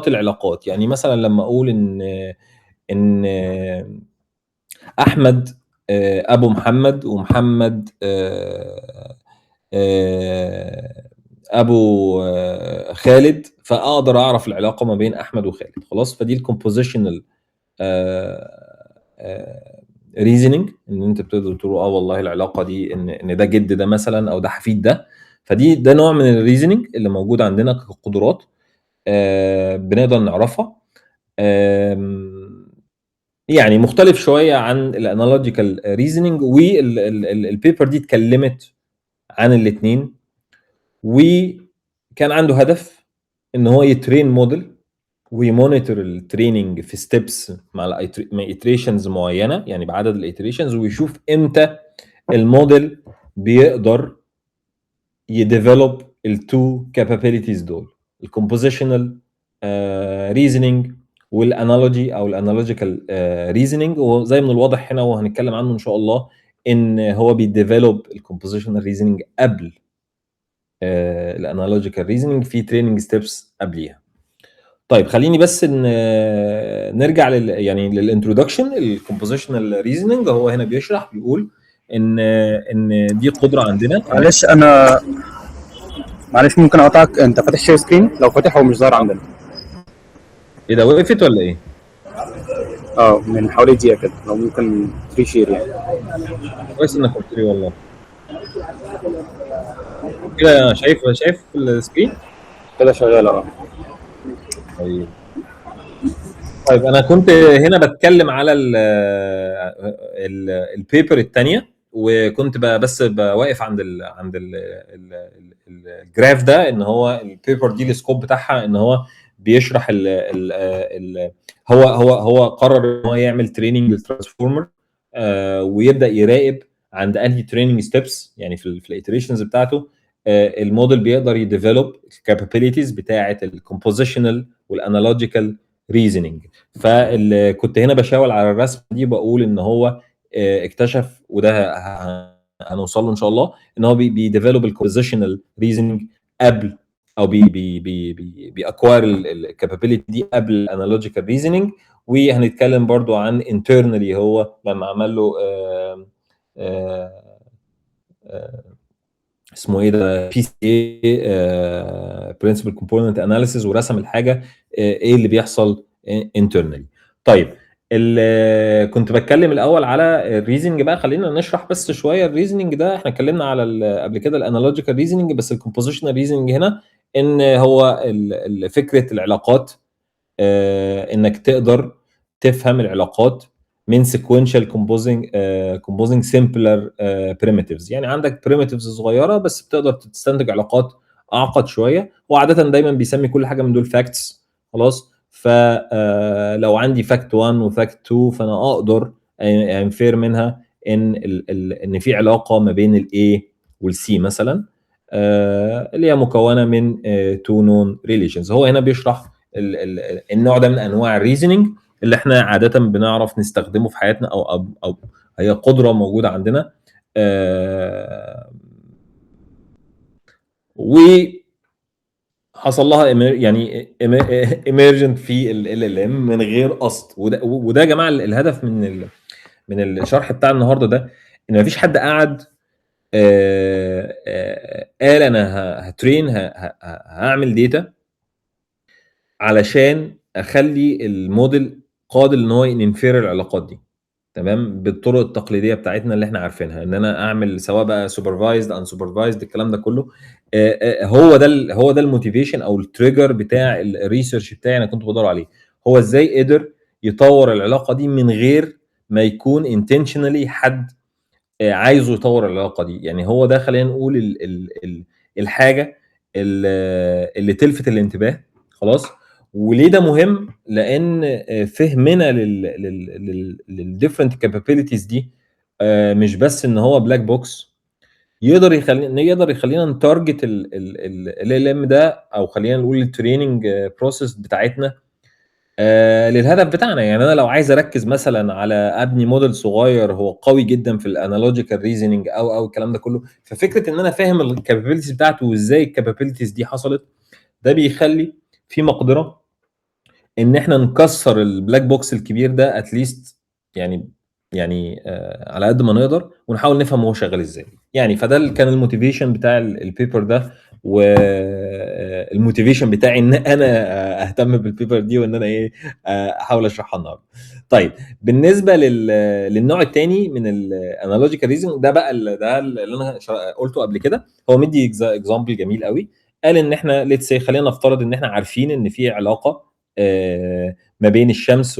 العلاقات. يعني مثلا لما اقول ان احمد ابو محمد، ومحمد ابو خالد، فاقدر اعرف العلاقه ما بين احمد وخالد. خلاص، فدي الكومبوزيشنال ريزنينج، ان انت بتقدر تقول والله العلاقه دي ان ده جد ده مثلا، او ده حفيد ده. ده نوع من الريزنينج اللي موجود عندنا كقدرات بنقدر نعرفها. يعني مختلف شويه عن الانالوجيكال ريزنينج، والبيبر دي اتكلمت عن الاثنين، وكان عنده هدف ان هو يترين موديل ويمونيتور التريننج في ستيبس مع ايتريشنز معينه، يعني بعدد الايتريشنز، ويشوف امتى الموديل بيقدر يديفلوب التو كابابيلتيز دول، الكومبوزيشنال ريزنينج والانالوجي او الانالوجيكال ريزنينج. وزي من الواضح هنا وهنتكلم عنه ان شاء الله، ان هو بيديفلوب الكومبوزيشنال ريزنينج قبل الانالوجيكال ريزنينج، في تريننج ستيبس قبليها. طيب، خليني بس نرجع يعني للانترودكشن. الكومبوزيشنال ريزنينج هو هنا بيشرح، بيقول ان دي قدره عندنا. معلش ممكن اقطعك؟ انت فاتح شير سكرين؟ لو فاتح هو مش ظاهر عندنا. ايه ده، وقفت ولا ايه؟ من حوالي دقيقه كده، لو ممكن فري شير يعني. كويس انك قلت لي والله. كده شايف السكرين كده شغاله. طيب طيب انا كنت هنا بتكلم على البيبر الثانيه، وكنت بس واقف عند الجراف ده، ان هو البيبر دي السكوب بتاعها ان هو بيشرح ال هو قرر ان هو يعمل تريننج للترانسفورمر، ويبدا يراقب عند انهي تريننج ستيبس، يعني في الايتريشنز بتاعته الموديل بيقدر يديفلوب الكابابيلتيز بتاعه الكومبوزيشنال والانالوجيكال ريزنينج. فكنت هنا بشاور على الرسمه دي، بقول ان هو اكتشف، وده هنوصل له ان شاء الله، ان هو بيديفلوب الكومبوزيشنال ريزنينج قبل، او بيأكوار الكابابيلتي دي قبل الانالوجيكال ريزنينج. وهنتكلم برضو عن internally هو لما عمل له اسمه ايه ده، بي سي اي برنسبل كومبوننت اناليسيز، ورسم الحاجه ايه اللي بيحصل internally. طيب كنت بتكلم الاول على الريزنج بقى، خلينا نشرح بس شويه الريزنينج ده. احنا اتكلمنا على قبل كده الانالوجيكال ريزنينج، بس الكومبوزيشنال ريزنينج هنا ان هو فكره العلاقات، انك تقدر تفهم العلاقات من sequential composing simpler primitives. يعني عندك primitives صغيره بس بتقدر تستنتج علاقات اعقد شويه، وعاده دايما بيسمي كل حاجه من دول facts. خلاص، فلو عندي fact 1 و fact 2 فانا اقدر انفير منها ان في علاقه ما بين الاي والسي مثلا، اللي هي مكونه من two known relations. هو هنا بيشرح النوع ده من انواع الريزنينج اللي احنا عاده بنعرف نستخدمه في حياتنا، او هي قدره موجوده عندنا، وحصل لها يعني ايمرجنت في ال ام من غير قصد. وده يا جماعه الهدف من الشرح بتاع النهارده ده، ان مفيش حد قعد قال انا هترين هعمل داتا علشان اخلي الموديل قادر ان هو ينفير العلاقات دي، تمام، بالطرق التقليديه بتاعتنا اللي احنا عارفينها، ان انا اعمل سواء بقى سوبرفايزد ان سوبرفايزد الكلام ده كله. هو ده الموتيفيشن او التريجر بتاع الريسيرش بتاعي انا كنت بدور عليه. هو ازاي قدر يطور العلاقه دي من غير ما يكون انتشنالي حد عايزه يطور العلاقه دي. يعني هو ده خلينا نقول الحاجه اللي تلفت الانتباه. خلاص، وليه ده مهم؟ لان فهمنا للديفرنت كابابيلتيز دي مش بس ان هو بلاك بوكس، يقدر يخلينا نتارجت ال ام ده، او خلينا نقول التريننج بروسيس بتاعتنا للهدف بتاعنا. يعني انا لو عايز اركز مثلا على ابني موديل صغير هو قوي جدا في الانالوجيكال ريزنينج او الكلام ده كله، ففكره ان انا فاهم الكابابيلتيز بتاعته وازاي الكابابيلتيز دي حصلت، ده بيخلي في مقدره ان احنا نكسر البلاك بوكس الكبير ده اتليست، يعني على قد ما نقدر، ونحاول نفهم هو شغال ازاي. يعني فده كان الموتيفيشن بتاع البيبر ده، والموتيفيشن بتاعي ان انا اهتم بالبيبر دي، وان انا ايه احاول اشرحها النهارده. طيب بالنسبه للنوع الثاني من الانالوجيكال ريزنج ده بقى، ده اللي انا قلته قبل كده، هو مدي اكزامبل جميل قوي. قال ان احنا ليتس سي، خلينا نفترض ان احنا عارفين ان في علاقه ما بين الشمس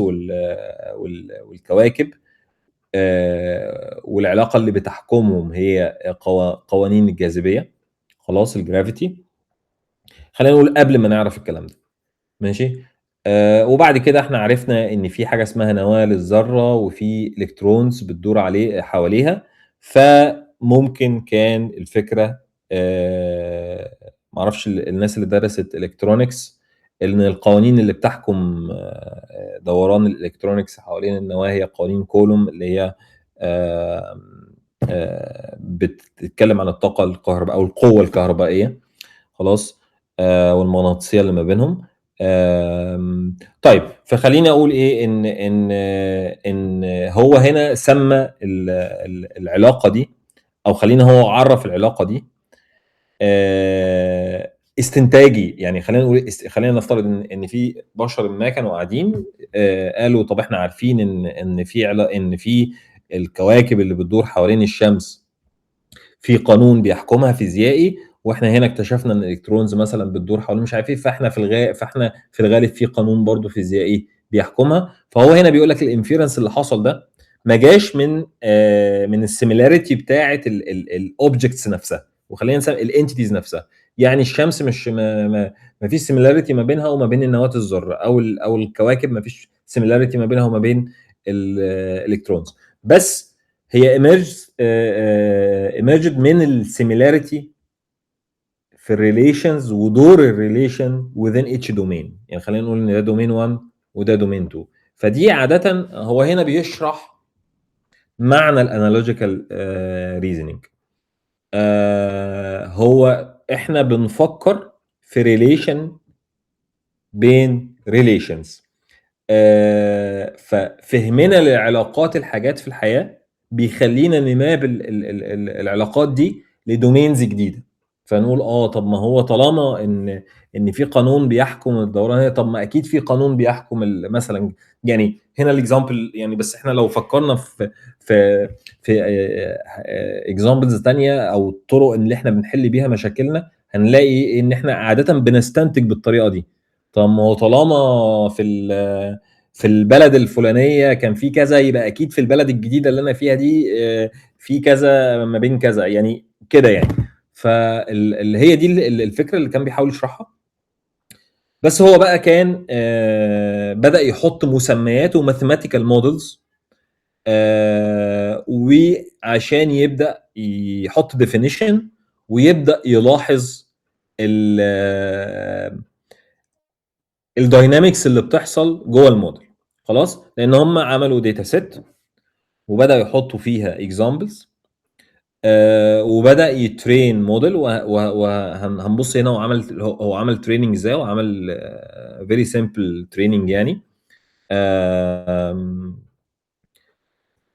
والكواكب، والعلاقه اللي بتحكمهم هي قوانين الجاذبيه، خلاص، الجرافيتي. خلينا نقول قبل ما نعرف الكلام ده، ماشي. وبعد كده احنا عرفنا ان في حاجه اسمها نواه للذره، وفي الكترونز بتدور حواليها. فممكن كان الفكره، معرفش الناس اللي درست الكترونكس، ان القوانين اللي بتحكم دوران الالكترونكس حوالين النواه هي قوانين كولوم، اللي هي بتتكلم عن الطاقه الكهربائيه او القوه الكهربائيه، خلاص، والمغناطيسيه اللي ما بينهم. طيب فخليني اقول ايه، ان هو هنا سمى العلاقه دي، او خلينا هو عرف العلاقه دي استنتاجي. يعني خلينا نقول خلينا نفترض ان في بشر ما كانوا قاعدين قالوا طب احنا عارفين ان في الكواكب اللي بتدور حوالين الشمس في قانون بيحكمها فيزيائي، واحنا هنا اكتشفنا ان الالكترونز مثلا بتدور حوالين مش عارف ايه، فاحنا في الغالب في قانون برضو فيزيائي بيحكمها. فهو هنا بيقول لك الانفيرنس اللي حصل ده ما جاش من السيميلاريتي بتاعه الاوبجكتس نفسها، وخلينا نسمي الانتيتيز نفسها. يعني الشمس مش ما فيش سيميلاريتي ما بينها وما بين النواه الذره، او الكواكب ما فيش سيميلاريتي ما بينها وما بين الالكترونز، بس هي ايمرجد من السيميلاريتي في الريليشنز ودور الريليشن within each domain. يعني خلينا نقول ان ده دومين 1 وده دومين 2. فدي عاده هو هنا بيشرح معنى الانالوجيكال ريزنينج. هو احنا بنفكر في ريليشن بين ريليشنز، ففهمنا لعلاقات الحاجات في الحياه بيخلينا نماب العلاقات دي لدومينز جديده. فنقول طب ما هو طالما ان في قانون بيحكم الدوران، طب ما اكيد في قانون بيحكم مثلا. يعني هنا الاكزامبل، يعني بس احنا لو فكرنا في اكزامبلز ثانيه او الطرق اللي احنا بنحل بيها مشاكلنا، هنلاقي ان احنا عاده بنستنتج بالطريقه دي. طب ما هو طالما في البلد الفلانيه كان في كذا، يبقى اكيد في البلد الجديده اللي انا فيها دي في كذا ما بين كذا، يعني كده يعني. فاللي هي دي الفكره اللي كان بيحاول يشرحها. بس هو بقى كان بدأ يحط مسميات وماثيماتيكال مودلز، وعشان يبدأ يحط ديفينيشن ويبدأ يلاحظ الداينامكس اللي بتحصل جوه الموديل. خلاص، لان هم عملوا داتا سيت وبدأوا يحطوا فيها اكزامبلز، وبدا يترين موديل. وهنبص هنا هو عمل تريننج ازاي، وعمل فيري سمبل تريننج يعني.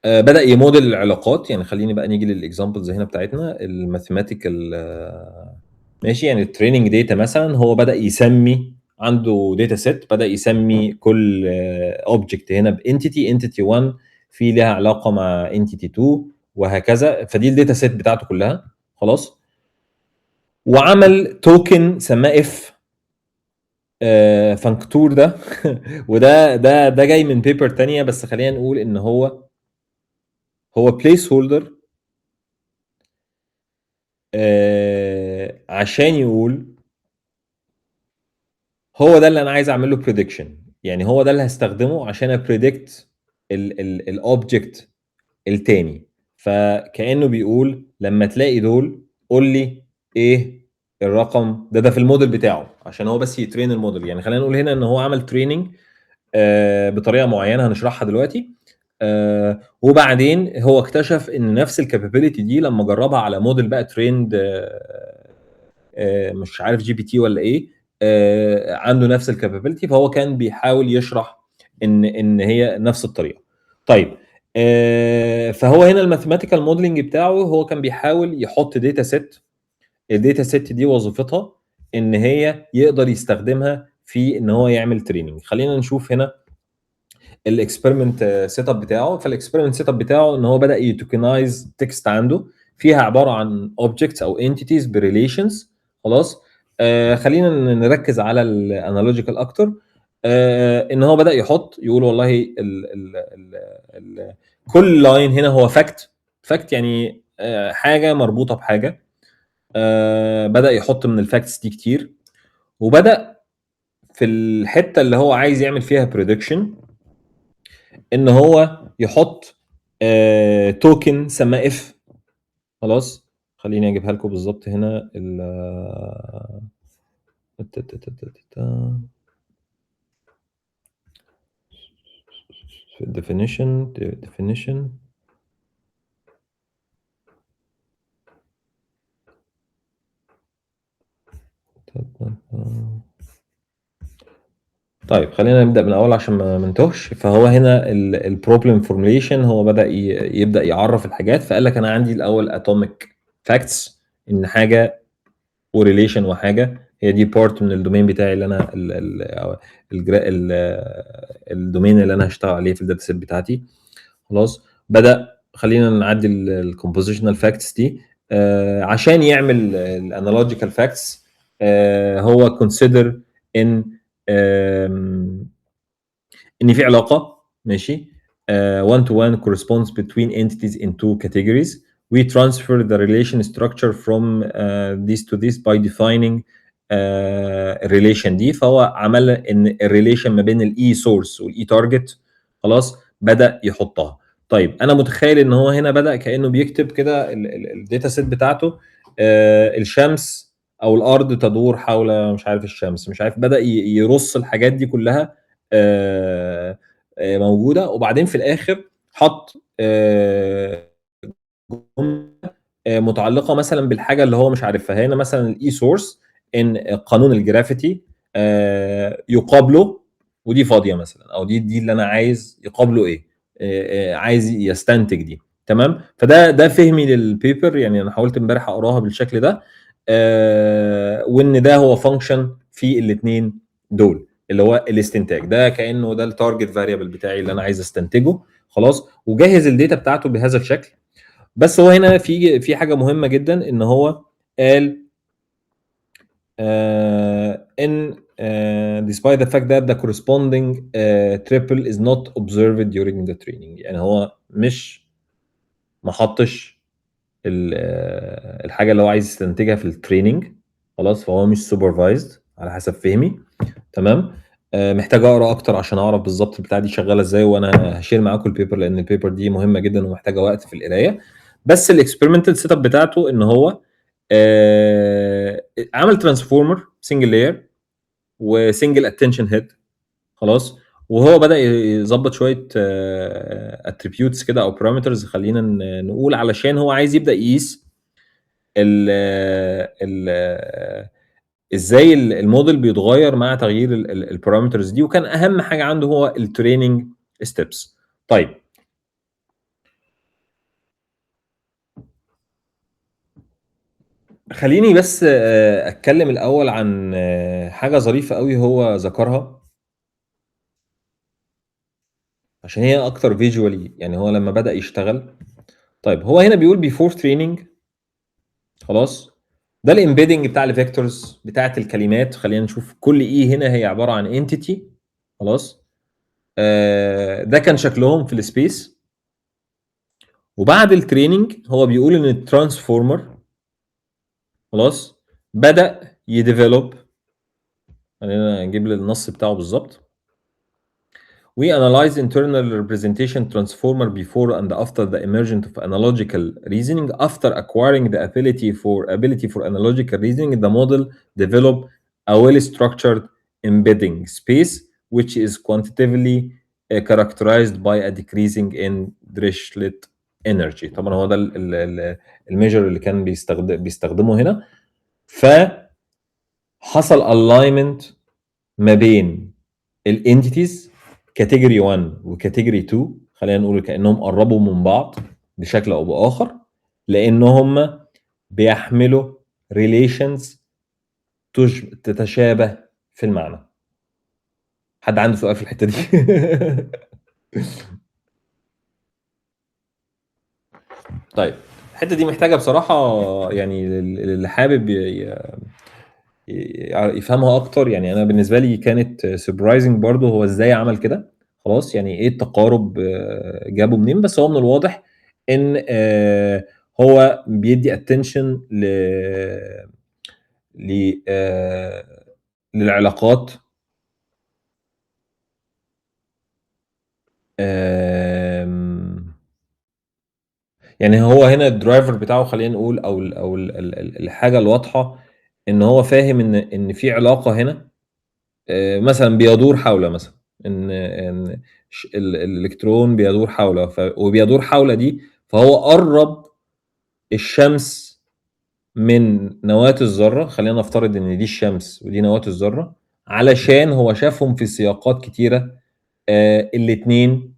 بدا يموديل العلاقات. يعني خليني بقى نيجي للاكزامبلز هنا بتاعتنا الماثيماتيكال. ماشي، يعني التريننج داتا مثلا هو بدا يسمي، عنده داتا سيت بدا يسمي كل اوبجكت هنا بانتيتي 1 في لها علاقه مع انتيتي 2 وهكذا. فدي الداتا سيت بتاعته كلها. خلاص، وعمل توكن سماه اف فانكتور ده وده جاي من بيبر تانية، بس خلينا نقول ان هو بليس هولدر عشان يقول هو ده اللي انا عايز اعمل له بريدكشن. يعني هو ده اللي هستخدمه عشان ابريدكت الاوبجكت التاني. فكانه بيقول لما تلاقي دول قول لي ايه الرقم ده في الموديل بتاعه، عشان هو بس يترين الموديل. يعني خلينا نقول هنا ان هو عمل تريننج بطريقه معينه هنشرحها دلوقتي. وبعدين هو اكتشف ان نفس الكابابيلتي دي لما جربها على موديل بقى تريند مش عارف جي بي تي ولا ايه، عنده نفس الكابابيلتي. فهو كان بيحاول يشرح ان هي نفس الطريقه. طيب، فهو هنا الماثيماتيكال موديلنج بتاعه هو كان بيحاول يحط داتا سيت. الداتا سيت دي وظيفتها ان هي يقدر يستخدمها في ان هو يعمل تريننج. خلينا نشوف هنا الاكسبيرمنت سيت اب بتاعه. فالاكسبيرمنت سيت اب بتاعه ان هو بدا يتوكنايز تكست عنده فيها عباره عن اوبجكتس او انتيتيز بريليشنز. خلاص، خلينا نركز على الانالوجيكال اكتر. ان هو بدا يحط يقول والله ال كل لاين هنا هو فاكت يعني حاجه مربوطه بحاجه. بدا يحط من الفاكتس دي كتير، وبدا في الحته اللي هو عايز يعمل فيها بريدكشن ان هو يحط توكن سماه اف. خلاص، خليني اجيبها لكم بالظبط هنا في definition. طيب خلينا نبدا من الاول عشان ما ننتهش. فهو هنا البروبلم فورميليشن هو بدا يبدا يعرف الحاجات. فقال لك انا عندي الاول اتوميك فاكتس، ان حاجه وريليشن وحاجه هي دي بارت من الدومين بتاعي اللي انا الدومين اللي انا هشتغل عليه في الداتا سيت بتاعتي. خلاص، بدا خلينا نعدي الكومبوزيشنال فاكتس دي عشان يعمل الانالوجيكال فاكتس. هو كونسيدر ان ان في علاقه ماشي one to one corresponds between entities in two categories. We transfer the relation structure from this to this by defining الريليشن دي. فهو عمل ان الريليشن ما بين الاي سورس والاي تارجت خلاص بدا يحطها. طيب انا متخيل ان هو هنا بدا كانه بيكتب كده الداتا سيت بتاعته الشمس او الارض تدور حول مش عارف الشمس، مش عارف، بدا يرص الحاجات دي كلها موجوده، وبعدين في الاخر حط جمله متعلقه مثلا بالحاجه اللي هو مش عارفها. هنا مثلا الاي سورس ان قانون الجرافيتي يقابله، ودي فاضيه مثلا، او دي اللي انا عايز يقابله ايه، عايز يستنتج دي. تمام. فده فهمي للبيبر، يعني انا حاولت امبارح اقراها بالشكل ده، وان ده هو فانكشن في الاثنين دول اللي هو الاستنتاج ده، كانه ده التارجت فاريبل بتاعي اللي انا عايز استنتجه خلاص، وجهز الداتا بتاعته بهذا الشكل. بس هو هنا في حاجه مهمه جدا، ان هو قال in despite the fact that the corresponding triple is not observed during the training. يعني هو ما حطش الحاجه اللي هو عايز يستنتجها في التريننج خلاص، فهو مش سوبرفايزد على حسب فهمي. تمام. محتاج اقرا اكتر عشان اعرف بالظبط البتاعه دي شغاله ازاي، وانا هشير معاكم البيبر لان البيبر دي مهمه جدا ومحتاجه وقت في القرايه. بس الاكسبيرمنتال سيت اب بتاعته ان هو عمل ترانسفورمر سنجل لاير وسنجل اتنشن هيد خلاص، وهو بدا يظبط شويه اتريبيوتس كده او بارامترز، خلينا نقول، علشان هو عايز يبدا يقيس ازاي الموديل بيتغير مع تغيير البارامترز دي، وكان اهم حاجه عنده هو التريننج ستيبس. طيب خليني بس اتكلم الاول عن حاجه ظريفه قوي هو ذكرها، عشان هي اكتر فيجوالي، يعني هو لما بدا يشتغل. طيب هو هنا بيقول بيفور تريننج خلاص، ده الامبيدنج بتاع الفيكتورز بتاعه الكلمات. خلينا نشوف كل اي هنا هي عباره عن انتيتي خلاص. ده كان شكلهم في السبيس. وبعد التريننج هو بيقول ان الترانسفورمر خلاص بدا يديفلوب. خلينا نجيب النص بتاعه بالظبط. We analyze internal representation transformer before and after the emergence of analogical reasoning. After acquiring the ability for analogical reasoning, the model developed a well-structured embedding space, which is quantitatively characterized by a decreasing in Dirichlet energy. طبعا هو ده الميجر اللي كان بيستخدمه هنا. فحصل alignment ما بين الانتيتيز كاتيجوري 1 وكاتيجوري 2، خلينا نقول كانهم قربوا من بعض بشكل او باخر، لانهم بيحملوا ريليشنز تتشابه في المعنى. حد عنده سؤال في الحته دي؟ طيب الحته دي محتاجه بصراحه، يعني اللي حابب يفهمها اكتر. يعني انا بالنسبه لي كانت سربرايزنج برضو هو ازاي عمل كده خلاص، يعني ايه التقارب جابه منين. بس هو من الواضح ان هو بيدي اتنشن للعلاقات يعني هو هنا الدرايفر بتاعه، خلينا نقول، او الحاجه الواضحه ان هو فاهم ان في علاقه هنا مثلا بيدور حول، مثلا ان الالكترون بيدور حول وبيدور حول دي، فهو قرب الشمس من نواة الذره. خلينا نفترض ان دي الشمس ودي نواة الذره، علشان هو شافهم في سياقات كتيره الاثنين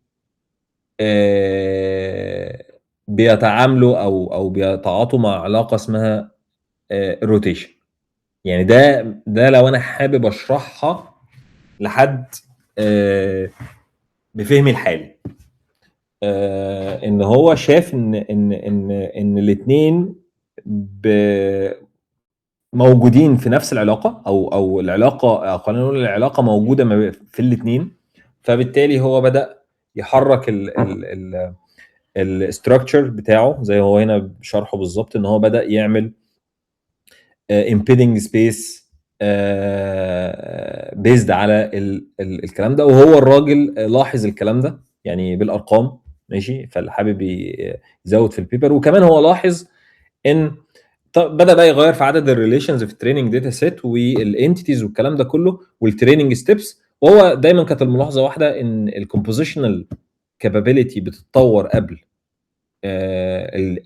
بيتعاملوا او بيتعاطوا مع علاقه اسمها الروتيشن. يعني ده لو انا حابب اشرحها لحد بفهمي الحالي، ان هو شاف ان الاثنين موجودين في نفس العلاقه، او العلاقه، خلينا نقول العلاقه موجوده في الاثنين. فبالتالي هو بدأ يحرك الستراكشر بتاعه زي هو هنا شرحه بالظبط، ان هو بدأ يعمل impeding space بيزد على الكلام ده، وهو الراجل لاحظ الكلام ده يعني بالارقام. ماشي، فاللي حابب يزود في البيبر. وكمان هو لاحظ ان بدا بقى يغير في عدد الريليشنز في التريننج داتا سيت والانتيتيز والكلام ده كله والتريننج ستيبس. وهو دايما كانت الملاحظه واحده، ان الكومبوزيشنال كابابيلتي بتتطور قبل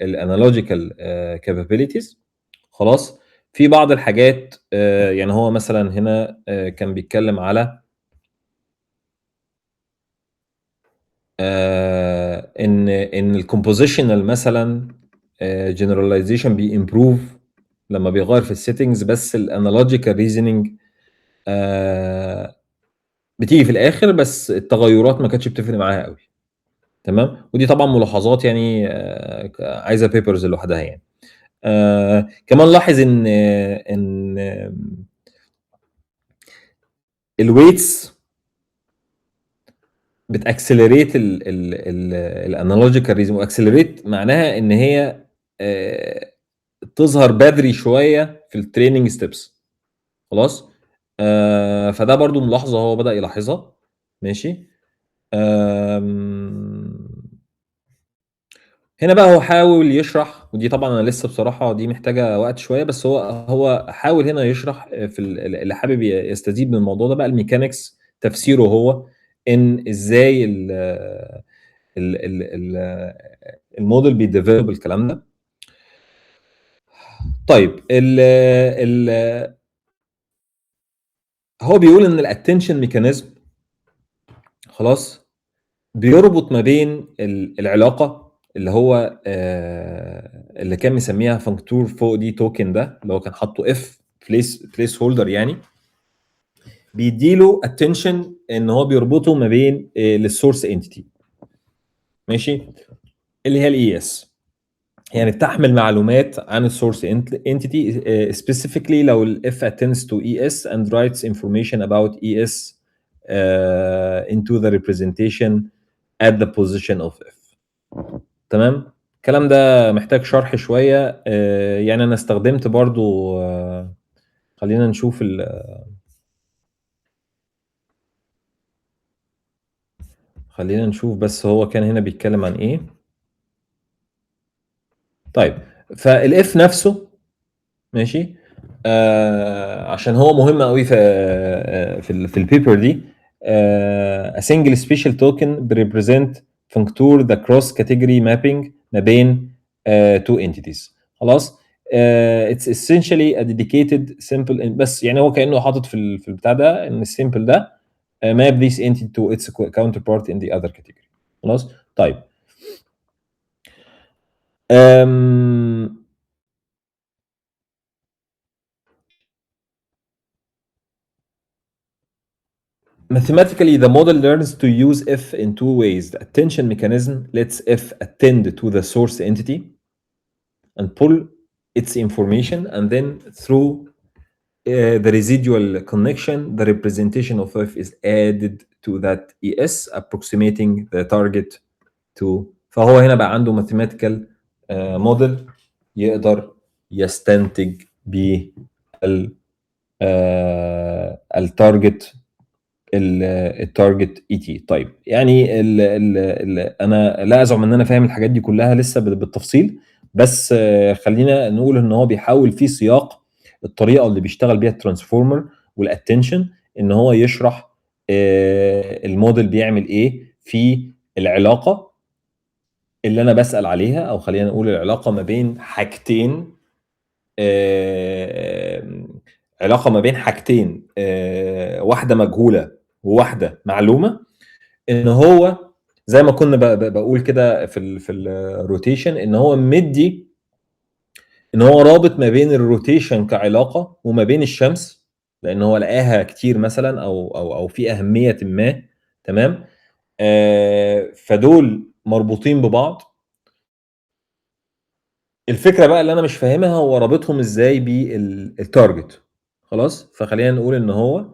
الانالوجيكال كابابيلتيز. خلاص، في بعض الحاجات يعني هو مثلا هنا كان بيتكلم على ان الكومبوزيشنال مثلا جنراليزيشن بيمبروف لما بيغير في السيتنجز، بس الانالوجيكال ريزنينج بتيجي في الاخر، بس التغيرات ما كانتش بتفرق معاها قوي. تمام، ودي طبعا ملاحظات يعني عايزه بيبرز لوحدها يعني. كمان لاحظ ان الويتس بتاكسلريت الانالوجيكال ريزن. واكسلريت معناها ان هي تظهر بدري شويه في التريننج ستيبس. خلاص، فده برضو ملاحظه هو بدا يلاحظها. ماشي. هنا بقى هو حاول يشرح، ودي طبعا انا لسه بصراحه دي محتاجه وقت شويه، بس هو حاول هنا يشرح في اللي حابب يستزيد من الموضوع ده بقى الميكانيكس، تفسيره هو ان ازاي الموديل بيديفلوب الكلام ده. طيب هو بيقول ان الاتنشن ميكانيزم خلاص بيربط ما بين العلاقه اللي هو اللي كان مسميها فانكتور فوق دي توكن، ده اللي هو كان حاطه اف بليس هولدر يعني، بيديله اتنشن ان هو بيربطه ما بين للسورس انتيتي. ماشي، اللي هي الاي اس، يعني بتحمل معلومات عن السورس انتيتي specifically لو الاف attends to ES and writes information about ES into the representation at the position of F. تمام، الكلام ده محتاج شرح شويه. يعني انا استخدمت برضو خلينا نشوف خلينا نشوف بس هو كان هنا بيتكلم عن ايه. طيب، فالاف نفسه ماشي، عشان هو مهم قوي في البيبر دي. a single special token represent functor the cross category mapping ما بين two entities. خلاص، it's essentially a dedicated simple بس يعني هو كانه حاطط في البتاع ده ان السيمبل ده map this entity to its counterpart in the other category. خلاص. طيب mathematically, the model learns to use F in two ways. The attention mechanism lets F attend to the source entity and pull its information, and then through the residual connection, the representation of F is added to that ES, approximating the target to. فهو هنا بقى عنده mathematical model يقدر يستنتج به التارجت التارجت اي تي. طيب يعني انا لا ازعم ان انا فاهم الحاجات دي كلها لسه بالتفصيل، بس خلينا نقول ان هو بيحاول في سياق الطريقه اللي بيشتغل بيها الترانسفورمر والاتنشن ان هو يشرح الموديل بيعمل ايه في العلاقه اللي انا بسال عليها، او خلينا نقول العلاقه ما بين حاجتين، علاقه ما بين حاجتين، واحده مجهوله وواحده معلومه. ان هو زي ما كنا بقول كده في الروتيشن، ان هو مدي ان هو رابط ما بين الروتيشن كعلاقه وما بين الشمس، لان هو لقاها كتير مثلا او في اهميه ما. تمام، فدول مربوطين ببعض. الفكره بقى اللي انا مش فاهمها هو رابطهم ازاي بالتارجت. خلاص، فخلينا نقول ان هو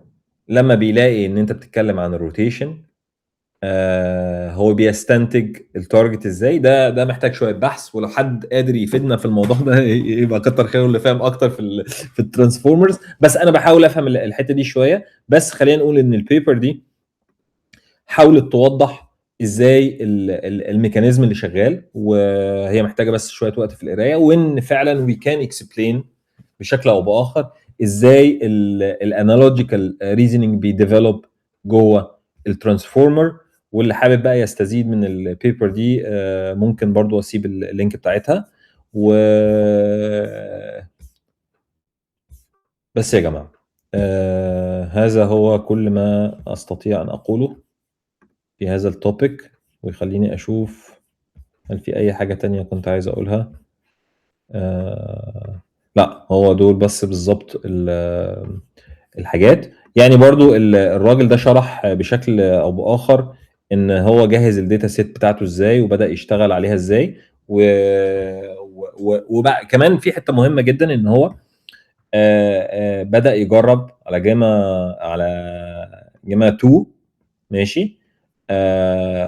لما بيلاقي ان انت بتتكلم عن الروتيشن هو بيستنتج التارجت ازاي. ده محتاج شويه بحث، ولو حد قادر يفيدنا في الموضوع ده يبقى كتر خيره، اللي فاهم اكتر في الترانسفورمرز. بس انا بحاول افهم الحته دي شويه. بس خلينا نقول ان البيبر دي حاولت توضح ازاي الميكانيزم اللي شغال، وهي محتاجه بس شويه وقت في القرايه، وان فعلا وي كان اكسبلين بشكل او باخر ازاي الانالوجيكال ريزنينج بيديفلوب جوه الترانسفورمر. واللي حابب بقى يستزيد من البيبر دي ممكن برضو اسيب اللينك بتاعتها. و بس يا جماعه، هذا هو كل ما استطيع ان اقوله في هذا التوبيك. ويخليني اشوف هل في اي حاجه تانية كنت عايز اقولها. لا، هو دول بس بالظبط الحاجات. يعني برضو الراجل ده شرح بشكل او باخر ان هو جهز الداتا سيت بتاعته ازاي وبدا يشتغل عليها ازاي. وبقى كمان في حته مهمه جدا ان هو بدا يجرب على جيما 2. ماشي.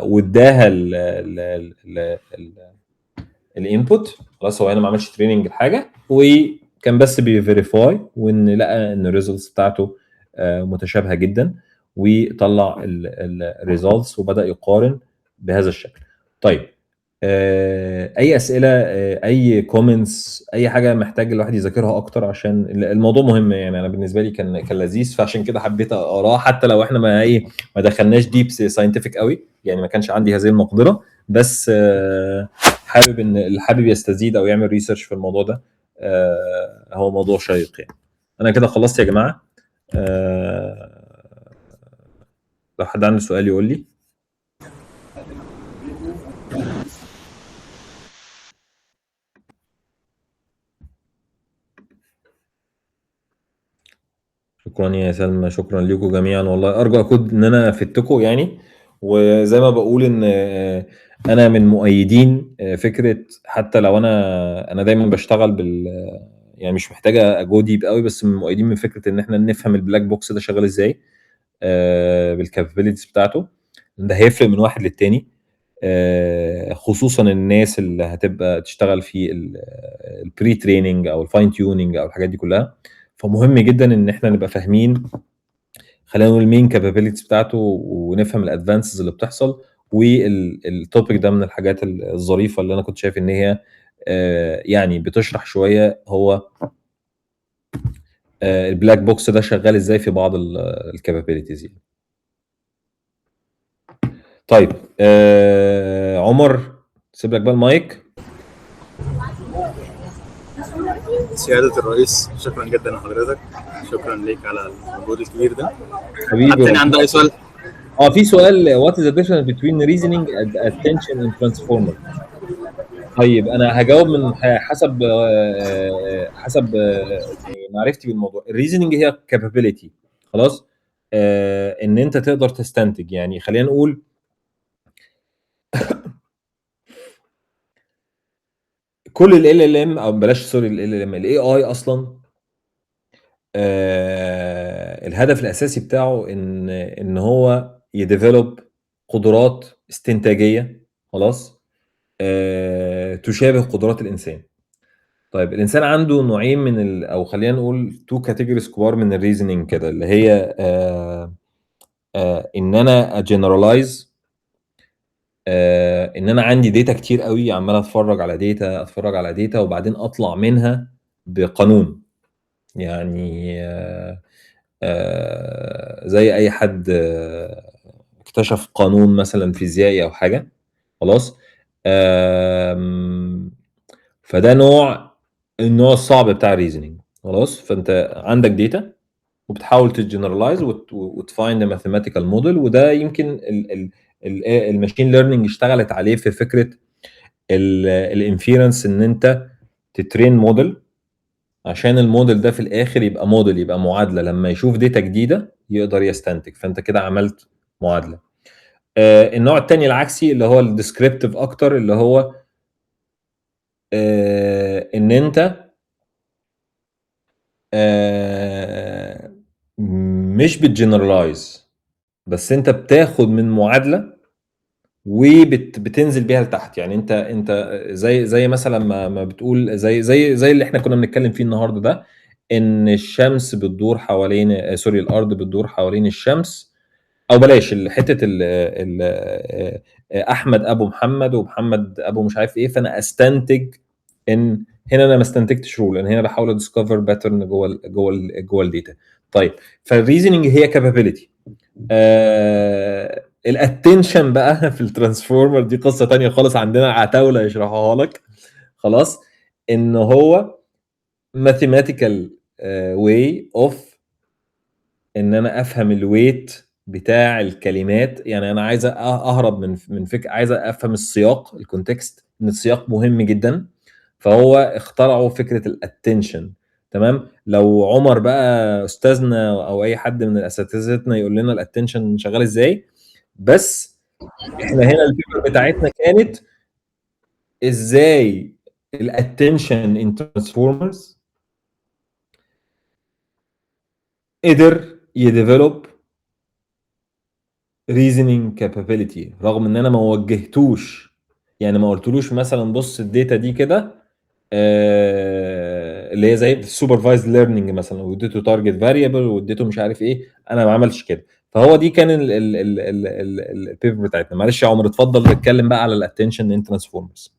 واداها الانبوت. خلاص، هو هنا ما عملش تريننج لحاجه، وكان بس بيفيريفاي، وان لقى ان الريزلتس بتاعته متشابهه جدا، وطلع الريزلتس وبدا يقارن بهذا الشكل. طيب، اي اسئله، اي كومنتس، اي حاجه محتاج الواحد يذاكرها اكتر، عشان الموضوع مهم. يعني انا بالنسبه لي كان لذيذ، فعشان كده حبيت اقراه، حتى لو احنا ما دخلناش ديب ساينتفك قوي، يعني ما كانش عندي هذه المقدره. بس حابب ان اللي حابب يستزيد او يعمل ريسيرش في الموضوع ده، هو موضوع شيق يعني. انا كده خلصت يا جماعه. لو حد عنده سؤال يقول لي. شكرا يا سلمى، شكرا لكم جميعا والله. ارجو اكون ان انا فدتكم يعني. وزي ما بقول ان انا من مؤيدين فكره، حتى لو انا دايما بشتغل يعني مش محتاجه اجو ديب قوي، بس من مؤيدين من فكره ان احنا نفهم البلاك بوكس ده شغال ازاي بالكابابيلتيز بتاعته. ده هيفرق من واحد للتاني، خصوصا الناس اللي هتبقى تشتغل في البري تريننج او الفاين تيوننج او الحاجات دي كلها. فمهم جدا ان احنا نبقى فاهمين، خلينا نقول المين كابابيلتيز بتاعته، ونفهم الادفانسز اللي بتحصل. والتوبيك ده من الحاجات الظريفه اللي انا كنت شايف ان هي يعني بتشرح شويه هو البلاك بوكس ده شغال ازاي في بعض الكابابيلتيز يعني. طيب، عمر، سيب لك بقى المايك. سيادة الرئيس، شكرا جدا لحضرتك، شكرا ليك على المجهود الكبير ده. حبيبي، حد تاني عنده اي سؤال؟ في سؤال: what is the difference between reasoning and attention and transformer؟ طيب انا هجاوب من حسب يعني معرفتي بالموضوع. الريزنينج هي capability، خلاص، ان انت تقدر تستنتج. يعني خلينا نقول كل ال LLM، او بلاش سوري ال LLM، ال AI اصلا الهدف الاساسي بتاعه ان هو يديفلوب قدرات استنتاجيه، خلاص، تشابه قدرات الانسان. طيب، الانسان عنده نوعين او خلينا نقول تو كاتيجوريز كبار من الريزنينج كده، اللي هي ان انا اجنرالايز، ان انا عندي داتا كتير قوي، عمال اتفرج على داتا وبعدين اطلع منها بقانون. يعني زي اي حد اكتشف قانون مثلا فيزيائي او حاجه، خلاص. فده النوع الصعب بتاع الريزنينج، خلاص. فانت عندك داتا وبتحاول تجنرالايز وتفايند ماثيماتيكال موديل، وده يمكن الماشين ليرنينج اشتغلت عليه في فكره الانفيرنس، ان انت تترين موديل عشان الموديل ده في الاخر يبقى موديل، يبقى معادله، لما يشوف داتا جديده يقدر يستنتج. فانت كده عملت معادله. النوع الثاني العكسي اللي هو الديسكريبتيف اكتر، اللي هو ان انت مش بتجنرالايز، بس انت بتاخد من معادله وبتنزل بيها لتحت. يعني انت زي مثلا ما بتقول زي اللي احنا كنا بنتكلم فيه النهارده ده، ان الشمس بتدور حوالين سوري الارض بتدور حوالين الشمس، او بلاش حته احمد ابو محمد ومحمد ابو مش عارف ايه. فانا استنتج ان هنا انا ما استنتجتش رول، لان هنا بحاول اديسكفر باترن جوه الداتا. طيب، فالريزنينج هي كابابيلتي. الاتنشن بقى في الترانسفورمر دي قصه تانية خالص، عندنا عتاوله يشرحوها لك. خلاص، ان هو mathematical way of ان انا افهم الويت بتاع الكلمات. يعني انا عايز اهرب من فكره، عايز افهم السياق، الكونتكست، ان السياق مهم جدا. فهو اخترعوا فكره الاتنشن. تمام. لو عمر بقى استاذنا او اي حد من اساتذتنا يقول لنا الاتنشن شغال ازاي، بس احنا هنا الفكره بتاعتنا كانت ازاي الاتنشن ان ترانسفورمرز قدر يديفلوب reasoning capability، رغم ان انا ما وجهتوش. يعني ما قلتلوش مثلا بص الداتا دي كده اللي هي زي السوبرفايزد ليرنينج مثلا، واديته تارجت فاريبل واديته مش عارف ايه. انا ما عملتش كده. فهو دي كان البيبر بتاعتنا. معلش يا عمر، اتفضل نتكلم بقى على الاتنشن ان ترانسفورمرز.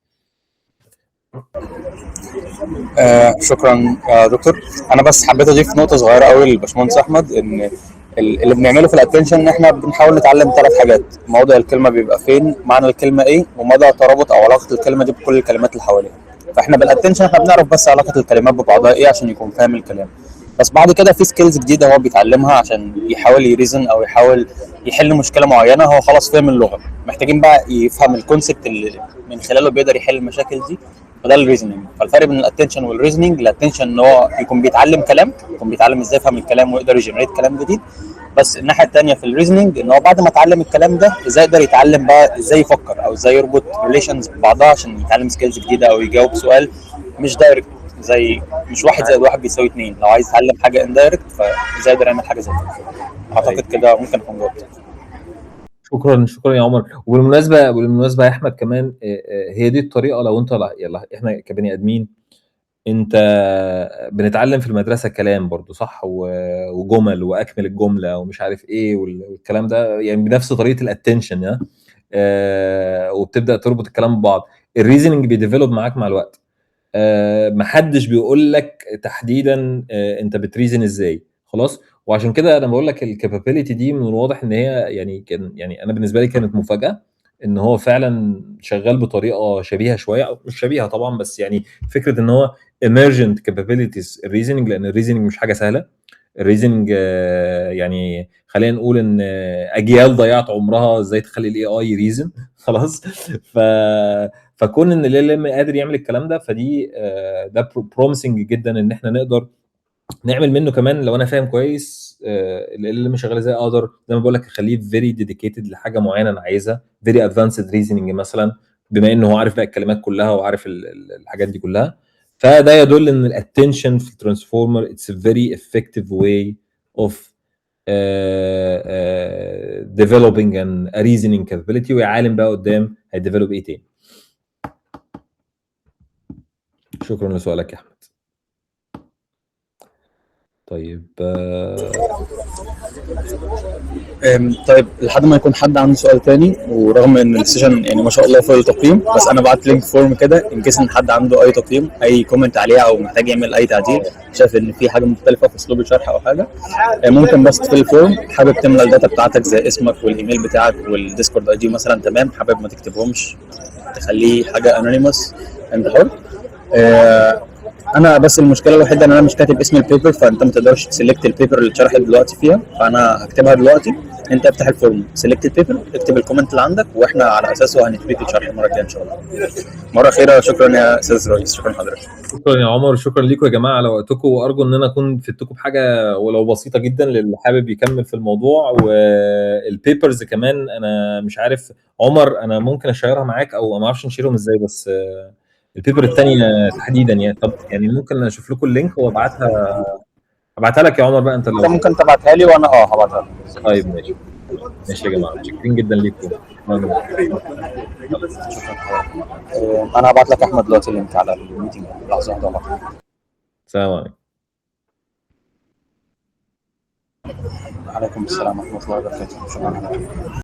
شكرا يا دكتور. انا بس حبيت اضيف نقطه صغيره قوي للباشمهندس احمد، ان اللي بنعمله في الاتنشن ان احنا بنحاول نتعلم 3 حاجات: موضع الكلمه بيبقى فين، معنى الكلمه ايه، ومدى ترابط او علاقه الكلمه دي بكل الكلمات اللي حواليها. فاحنا بالاتنشن احنا بنعرف بس علاقه الكلمات ببعضها ايه عشان يكون فاهم الكلام. بس بعد كده في سكيلز جديده هو بيتعلمها عشان يحاول يريزن او يحاول يحل مشكله معينه. هو خلاص فهم اللغه، محتاجين بقى يفهم الكونسبت اللي من خلاله بيقدر يحل المشاكل دي، وده الريزنينج. فالفرق بين الاتنشن والريزنينج: الاتنشن ان هو يكون بيتعلم كلام، يكون بيتعلم ازاي يفهم الكلام ويقدر يجنريت كلام جديد. بس الناحيه الثانيه في الريزنينج ان هو بعد ما اتعلم الكلام ده ازاي يقدر يتعلم بقى ازاي يفكر او ازاي يربط ريليشنز ببعضها عشان يتعلم سكيلز جديده او يجاوب سؤال مش دايركت، زي مش 1+1=2. لو عايز يتعلم حاجه اندايركت فازاي يقدر يعمل حاجه زي كده. اعتقد كده ممكن اكون جاوبت. شكرا يا عمر. وبالمناسبه يا احمد كمان، هي دي الطريقه. لو انت يلا احنا كبني ادمين، انت بنتعلم في المدرسه كلام برضو صح، وجمل واكمل الجمله ومش عارف ايه والكلام ده، يعني بنفس طريقه الاتنشن. وبتبدا تربط الكلام ببعض. الريزنينج بيديفلوب معاك مع الوقت. محدش بيقول لك تحديدا انت بتريزن ازاي. خلاص. وعشان كده انا بقول لك الكابابيلتي دي من الواضح ان هي يعني انا بالنسبه لي كانت مفاجاه ان هو فعلا شغال بطريقه شبيهه شويه، او مش شبيهه طبعا، بس يعني فكره ان هو emergent capabilities الريزنينج، لان الريزنينج مش حاجه سهله. الريزنينج يعني خلينا نقول ان اجيال ضيعت عمرها ازاي تخلي الاي اي يريزن. خلاص. فكون ان ال ام قادر يعمل الكلام ده، فدي ده بروميسنج جدا ان احنا نقدر نعمل منه كمان. لو انا فاهم كويس ال ام شغال ازاي، اقدر زي ما بقول لك اخليه فيري ديديكيتد لحاجه معينه انا عايزها، فيري ادفانسد ريزنينج مثلا، بما انه هو عارف بقى الكلمات كلها وعارف الحاجات دي كلها. فده يدل ان الاتنشن في الترانسفورمر اتس ا فيري افكتيف واي اوف developing a reasoning capability. ويا عالم بقى قدام هيديفلوب ايه تاني. شكرا لسؤالك يا احمد. طيب طيب لحد ما يكون حد عنده سؤال تاني، ورغم ان السيشن يعني ما شاء الله فوق التقييم، بس انا بعت لينك فورم كده ان كيس ان حد عنده اي تقييم، اي كومنت عليها، او محتاج يعمل اي تعديل، شايف ان في حاجه مختلفه في اسلوب الشرح او حاجه، ممكن بس تفل الفورم. حابب تملى الداتا بتاعتك زي اسمك والايميل بتاعك والديسكورد اي دي مثلا، تمام. حابب ما تكتبهمش تخليه حاجه انونيموس، انت حر. انا بس المشكله الوحيده ان انا مش كاتب اسم البيبر، فانت ما تقدرش تسلكت البيبر اللي اتشرحت دلوقتي فيها، فانا هكتبها دلوقتي. انت افتح الفورم، سلكت البيبر، اكتب الكومنت اللي عندك، واحنا على اساسه هنتريت الشرح المره الجايه ان شاء الله. مره اخيره شكرا يا استاذ رئيس. شكرا لحضرتك. شكرا يا عمر. شكرا لكم يا جماعه على وقتكم، وارجو ان انا اكون فدتكم بحاجه ولو بسيطه جدا للي حابب يكمل في الموضوع. والبيبرز كمان انا مش عارف عمر، انا ممكن اشيرها معاك او ما اعرفش نشيرهم ازاي، بس البيبر الثانيه تحديدا يعني. طب يعني ممكن اشوف لكم اللينك وابعتها لك يا عمر بقى انت انت ممكن تبعتها لي وانا هبعتها لك. طيب ماشي. ماشي يا جماعه، متشكرين جدا ليكم. انا هبعت لك احمد دلوقتي اللينك على الميتنج، لحظه واحده وابعت. السلام عليكم. عليكم السلام ورحمه الله وبركاته. شكرا.